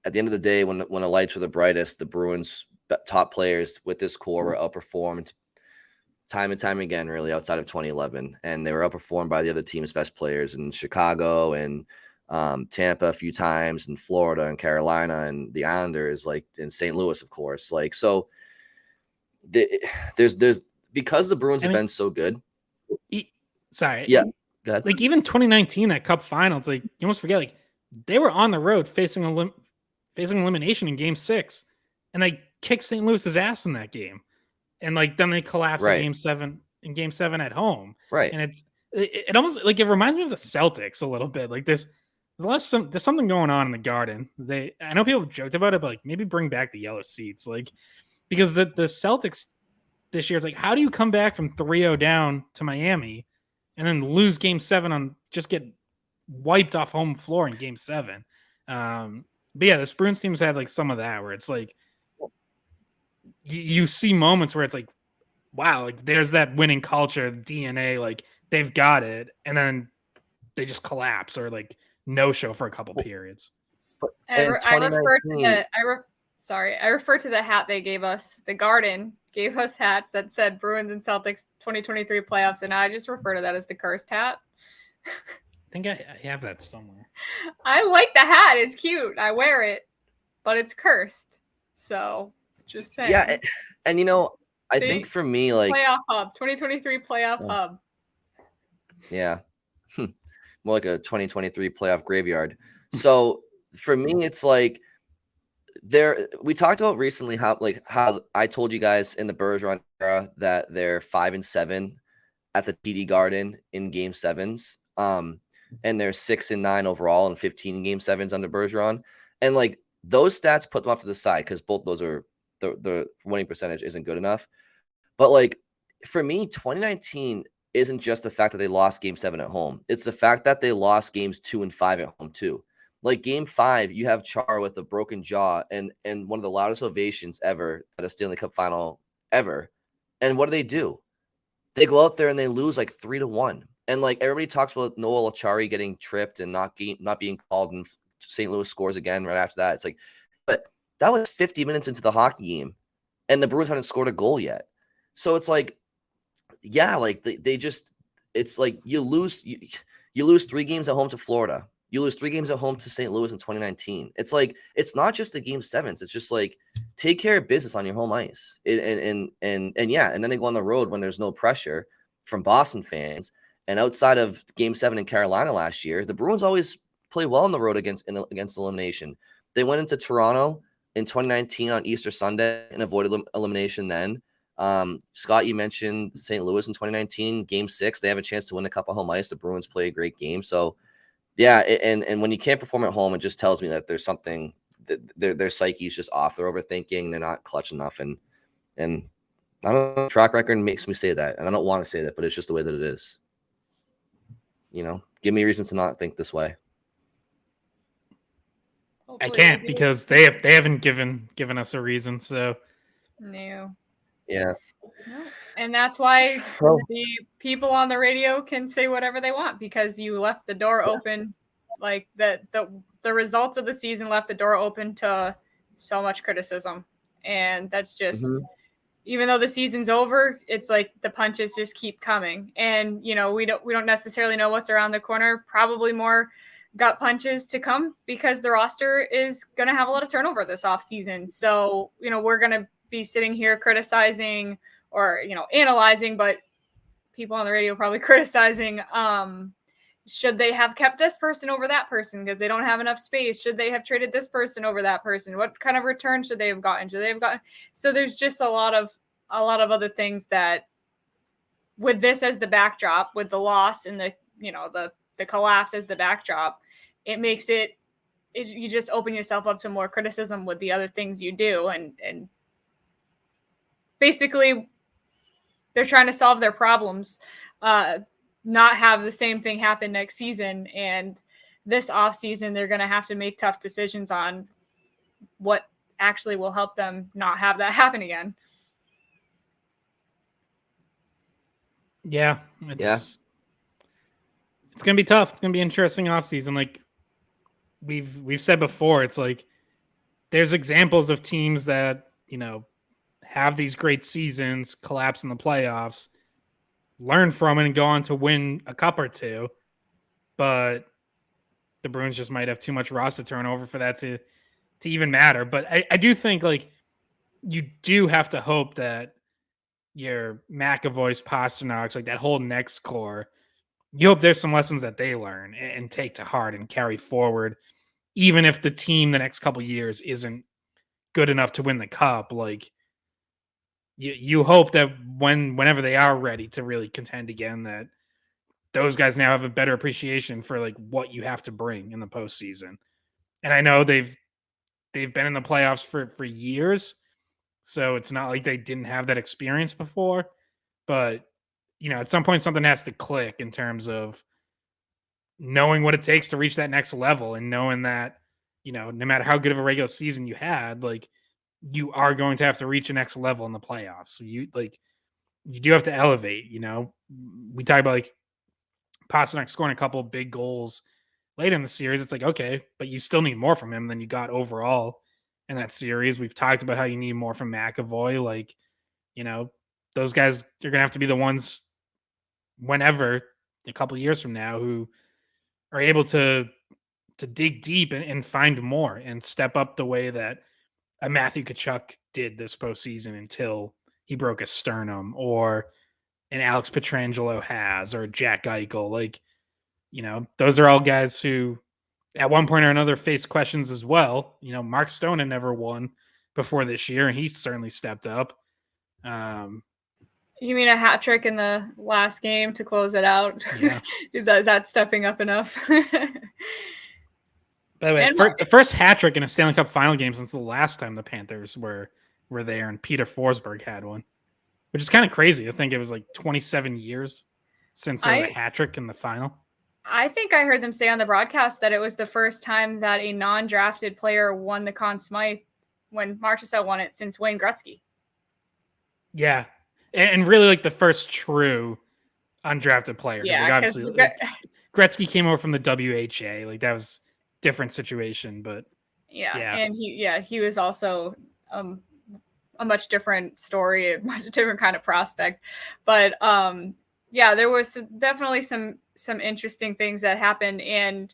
at the end of the day, when the lights were the brightest, the Bruins top players with this core were outperformed time and time again, really, outside of 2011. And they were outperformed by the other team's best players in Chicago and Tampa a few times, and Florida and Carolina and the Islanders, like in St. Louis, of course. Like, so there's because the Bruins have been so good. Sorry. Yeah. Go ahead. Like even 2019, that cup final, it's like you almost forget, like they were on the road facing elimination in Game 6, and they kicked St. Louis's ass in that game, and like then they collapsed in Game 7 at home, right? And it almost like it reminds me of the Celtics a little bit. Like there's something going on in the Garden. I know people have joked about it, but like maybe bring back the yellow seats, like because the Celtics this year is like, how do you come back from 3-0 down to Miami and then lose Game 7 on just get wiped off home floor in Game 7? But yeah, the Bruins teams had like some of that where it's like you see moments where it's like, wow, like there's that winning culture, DNA, like they've got it, and then they just collapse or like no show for a couple periods. I refer to the hat they gave us. The Garden gave us hats that said Bruins and Celtics 2023 playoffs, and I just refer to that as the cursed hat. I think I have that somewhere. I like the hat. It's cute. I wear it, but it's cursed. So just saying. Yeah. And I think for me, like playoff hub, 2023 playoff hub. Yeah. More like a 2023 playoff graveyard. So for me, it's like we talked about recently how I told you guys in the Bergeron era that they're 5-7 at the TD Garden in Game 7s. And they're 6-9 overall and 15 Game 7s under Bergeron. And like those stats put them off to the side because both those are the winning percentage isn't good enough. But like for me, 2019 isn't just the fact that they lost Game 7 at home. It's the fact that they lost Games 2 and 5 at home too. Like Game 5, you have Char with a broken jaw and one of the loudest ovations ever at a Stanley Cup final ever. And what do? They go out there and they lose like 3-1. And like everybody talks about Noel Acciari getting tripped and not being called, and St. Louis scores again right after that. It's like, but that was 50 minutes into the hockey game, and the Bruins hadn't scored a goal yet. So it's like, yeah, like they just, it's like you lose 3 games at home to Florida. You lose 3 games at home to St. Louis in 2019. It's like, it's not just the Game 7s. It's just like, take care of business on your home ice. And yeah, and then they go on the road when there's no pressure from Boston fans. And outside of Game 7 in Carolina last year, the Bruins always play well on the road against elimination. They went into Toronto in 2019 on Easter Sunday and avoided elimination then. Scott, you mentioned St. Louis in 2019, Game 6. They have a chance to win the Cup of home ice. The Bruins play a great game. So, yeah, and when you can't perform at home, it just tells me that there's something that their psyche is just off. They're overthinking. They're not clutch enough. And I don't know, track record makes me say that. And I don't want to say that, but it's just the way that it is. Give me reasons to not think this way. I Hopefully can't we'll do because they haven't given us a reason. So no. Yeah. No. And that's why Well, the people on the radio can say whatever they want, because you left the door open. Like the results of the season left the door open to so much criticism. And that's just, even though the season's over, it's like the punches just keep coming. And we don't necessarily know what's around the corner. Probably more gut punches to come, because the roster is going to have a lot of turnover this offseason. So, we're going to be sitting here criticizing or, analyzing, but people on the radio probably criticizing, should they have kept this person over that person because they don't have enough space? Should they have traded this person over that person? What kind of return should they have gotten? So there's just a lot of other things that, with this as the backdrop, with the loss and the collapse as the backdrop, it makes it you just open yourself up to more criticism with the other things you do. And basically they're trying to solve their problems, not have the same thing happen next season. And this offseason, they're going to have to make tough decisions on what actually will help them not have that happen again. yeah, it's going to be tough. It's going to be an interesting offseason. Like we've said before, it's like there's examples of teams that, have these great seasons, collapse in the playoffs, learn from it, and go on to win a cup or two. But the Bruins just might have too much roster turnover for that to even matter. But I do think, like, you do have to hope that your McAvoy's, Pasternak's, like that whole next core, you hope there's some lessons that they learn and take to heart and carry forward, even if the team the next couple years isn't good enough to win the cup. Like, you hope that whenever they are ready to really contend again, that those guys now have a better appreciation for like what you have to bring in the postseason. And I know they've been in the playoffs for years, so it's not like they didn't have that experience before. But at some point something has to click in terms of knowing what it takes to reach that next level, and knowing that no matter how good of a regular season you had, like, you are going to have to reach a next level in the playoffs. So you do have to elevate. We talk about like Pasternak scoring a couple of big goals late in the series. It's like, okay, but you still need more from him than you got overall in that series. We've talked about how you need more from McAvoy. Like, those guys are going to have to be the ones whenever a couple of years from now who are able to dig deep and find more and step up the way that a Matthew Tkachuk did this postseason until he broke his sternum, or an Alex Pietrangelo has, or Jack Eichel. Like, those are all guys who at one point or another faced questions as well. Mark Stone had never won before this year, and he certainly stepped up. You mean a hat trick in the last game to close it out? Yeah. Is that stepping up enough? By the way, the first hat trick in a Stanley Cup final game since the last time the Panthers were there, and Peter Forsberg had one, which is kind of crazy. I think it was like 27 years since there was a hat trick in the final. I think I heard them say on the broadcast that it was the first time that a non-drafted player won the Conn Smythe when Marchessault won it since Wayne Gretzky. Yeah, and really like the first true undrafted player. Yeah, like obviously Gretzky came over from the WHA. Like, that was different situation, but yeah. And he was also a much different story, a much different kind of prospect. But there was definitely some interesting things that happened, and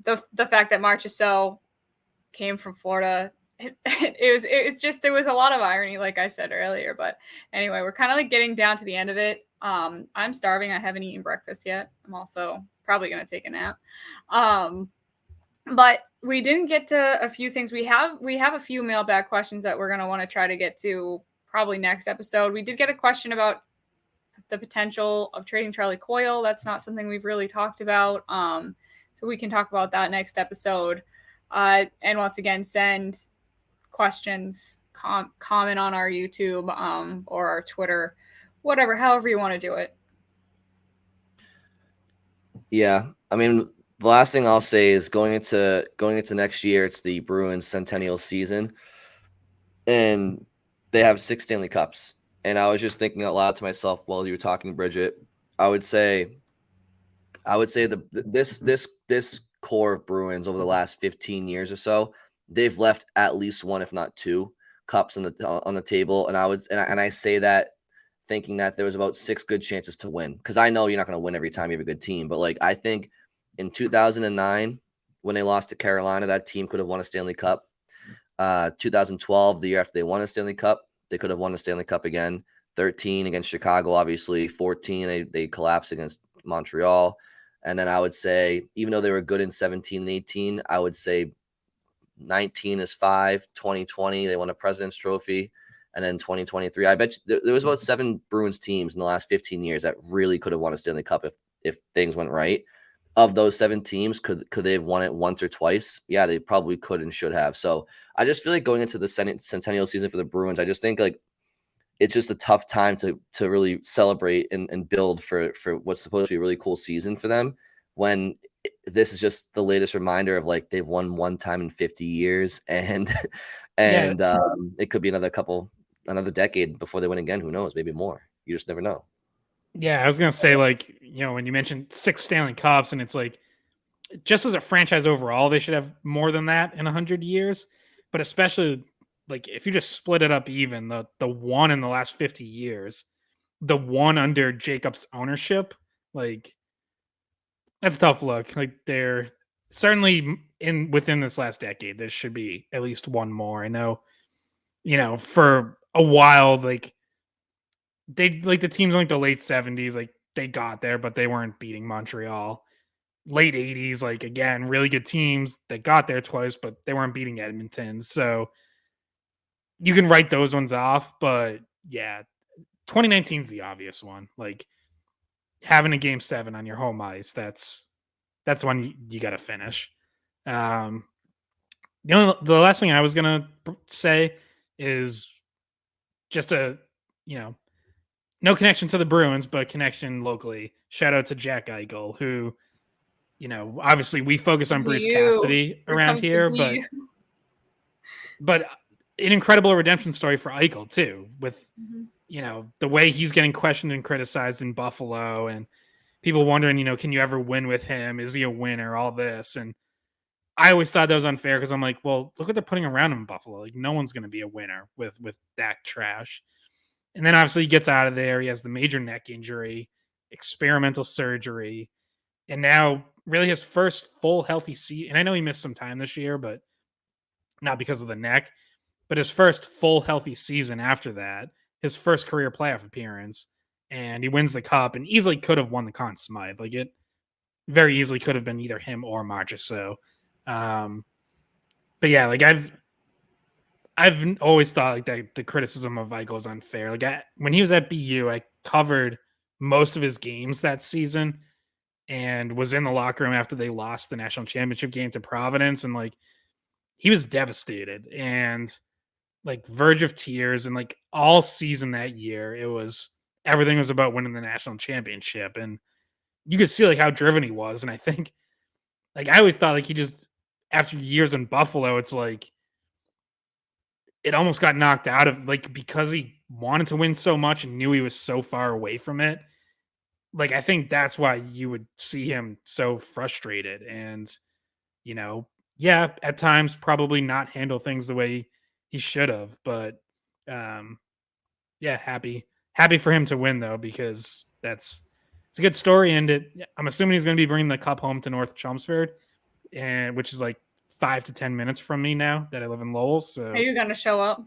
the fact that Marchessault came from Florida, it's just, there was a lot of irony, like I said earlier. But anyway, we're kind of like getting down to the end of it. I'm starving. I haven't eaten breakfast yet. I'm also probably going to take a nap. But we didn't get to a few things. We have a few mailbag questions that we're going to want to try to get to probably next episode. We did get a question about the potential of trading Charlie Coyle. That's not something we've really talked about. So we can talk about that next episode. And once again, send questions, comment on our YouTube or our Twitter, however you want to do it. Yeah. I mean, The last thing I'll say is going into next year, it's the Bruins Centennial season, and they have 6 Stanley Cups. And I was just thinking out loud to myself while you were talking, Bridget. I would say this core of Bruins over the last 15 years or so, they've left at least one, if not 2, cups on the table. And I say that thinking that there was about 6 good chances to win, because I know you're not going to win every time you have a good team, but like I think in 2009 when they lost to Carolina, that team could have won a Stanley Cup. 2012, the year after they won a Stanley Cup, they could have won a Stanley Cup again. 13 against Chicago, obviously. 14, they collapsed against Montreal. And then I would say, even though they were good in 17 and 18, I would say 19 is 5, 2020, they won a President's Trophy. And then 2023, I bet you there was about 7 Bruins teams in the last 15 years that really could have won a Stanley Cup if things went right. Of those 7 teams, could they have won it once or twice? Yeah, they probably could and should have. So I just feel like going into the Centennial season for the Bruins, I just think like it's just a tough time to really celebrate and build for what's supposed to be a really cool season for them, when this is just the latest reminder of like they've won one time in 50 years, and it could be another decade before they win again. Who knows? Maybe more. You just never know. Yeah, I was gonna say, like, when you mentioned 6 Stanley Cups, and it's like, just as a franchise overall, they should have more than that in 100 years. But especially, like, if you just split it up even, the one in the last 50 years, the one under Jacobs' ownership, like, that's a tough look. Like, they're certainly within this last decade, there should be at least one more. I know, for a while, like, they like the teams in like the late 70s, like they got there, but they weren't beating Montreal. Late 80s, like again, really good teams that got there twice, but they weren't beating Edmonton. So you can write those ones off, but yeah, 2019 is the obvious one. Like having a game 7 on your home ice, that's one you got to finish. The last thing I was gonna say is just no connection to the Bruins, but connection locally. Shout out to Jack Eichel, who, obviously we focus on Bruce Cassidy around here, but an incredible redemption story for Eichel too, with, the way he's getting questioned and criticized in Buffalo, and people wondering, can you ever win with him? Is he a winner? All this. And I always thought that was unfair, because I'm like, well, look what they're putting around him in Buffalo. Like, no one's going to be a winner with that trash. And then obviously he gets out of there. He has the major neck injury, experimental surgery, and now really his first full healthy season. And I know he missed some time this year, but not because of the neck, but his first full healthy season after that, his first career playoff appearance, and he wins the cup and easily could have won the Conn Smythe. Like, it very easily could have been either him or Marchessault. But yeah, like I've always thought like that the criticism of Eichel is unfair. Like when he was at BU, I covered most of his games that season and was in the locker room after they lost the national championship game to Providence, and like he was devastated and like verge of tears, and like all season that year everything was about winning the national championship, and you could see like how driven he was. And I think, like, I always thought like he just, after years in Buffalo, it's like it almost got knocked out of, like, because he wanted to win so much and knew he was so far away from it. Like, I think that's why you would see him so frustrated and, yeah, at times probably not handle things the way he should have. But yeah, happy for him to win though, because it's a good story. And I'm assuming he's going to be bringing the cup home to North Chelmsford, and which is like 5 to 10 minutes from me now that I live in Lowell. So are you gonna show up?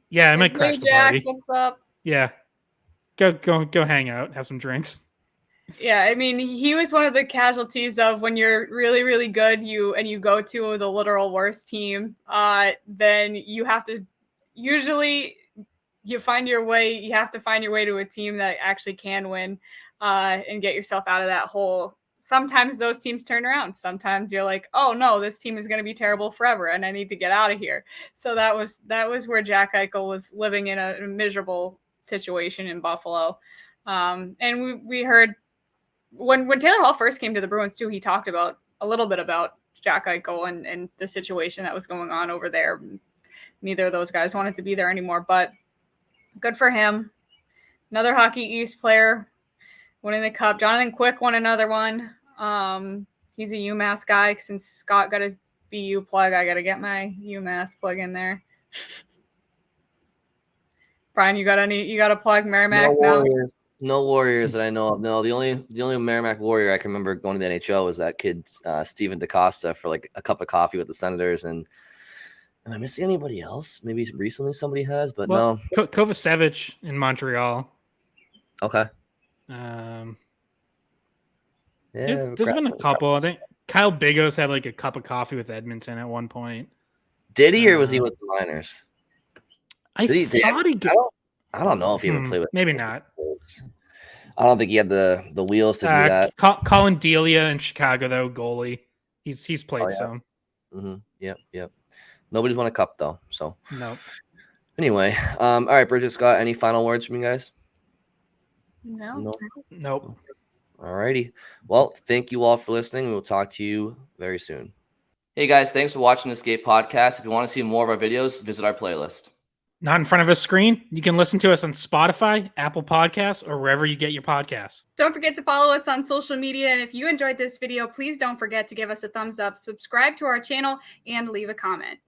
Yeah, I might crash the party. What's up? Yeah, go hang out, have some drinks. Yeah, I mean, he was one of the casualties of when you're really, really good, you go to the literal worst team, then you have to usually you have to find your way to a team that actually can win, and get yourself out of that hole. Sometimes those teams turn around. Sometimes you're like, oh no, this team is going to be terrible forever and I need to get out of here. So that was where Jack Eichel was living in a miserable situation in Buffalo. And we heard when Taylor Hall first came to the Bruins too, he talked about a little bit about Jack Eichel and the situation that was going on over there. Neither of those guys wanted to be there anymore, but good for him. Another Hockey East player winning the cup. Jonathan Quick won another one. He's a UMass guy. Since Scott got his BU plug, I got to get my UMass plug in there. Brian, you got a plug Merrimack? No Warriors that I know of. No, the only Merrimack Warrior I can remember going to the NHL was that kid Steven DaCosta for like a cup of coffee with the Senators. And am I missing anybody else? Maybe recently somebody has, but no. Kovacevic in Montreal. Okay. Yeah, Yeah, there's been a couple. I think Kyle Bigos had like a cup of coffee with Edmonton at one point. Did he, or was he with the Miners? I don't know if he ever played with. Maybe not. I don't think he had the wheels to do that. Colin Delia in Chicago, though, goalie. He's played some. Mm-hmm. Yep. Nobody's won a cup though. So no. Anyway, all right, Bridget, Scott, any final words from you guys? No. Nope. All righty. Well, thank you all for listening. We'll talk to you very soon. Hey guys, thanks for watching the Skate Podcast. If you want to see more of our videos, visit our playlist. Not in front of a screen? You can listen to us on Spotify, Apple Podcasts, or wherever you get your podcasts. Don't forget to follow us on social media. And if you enjoyed this video, please don't forget to give us a thumbs up, subscribe to our channel, and leave a comment.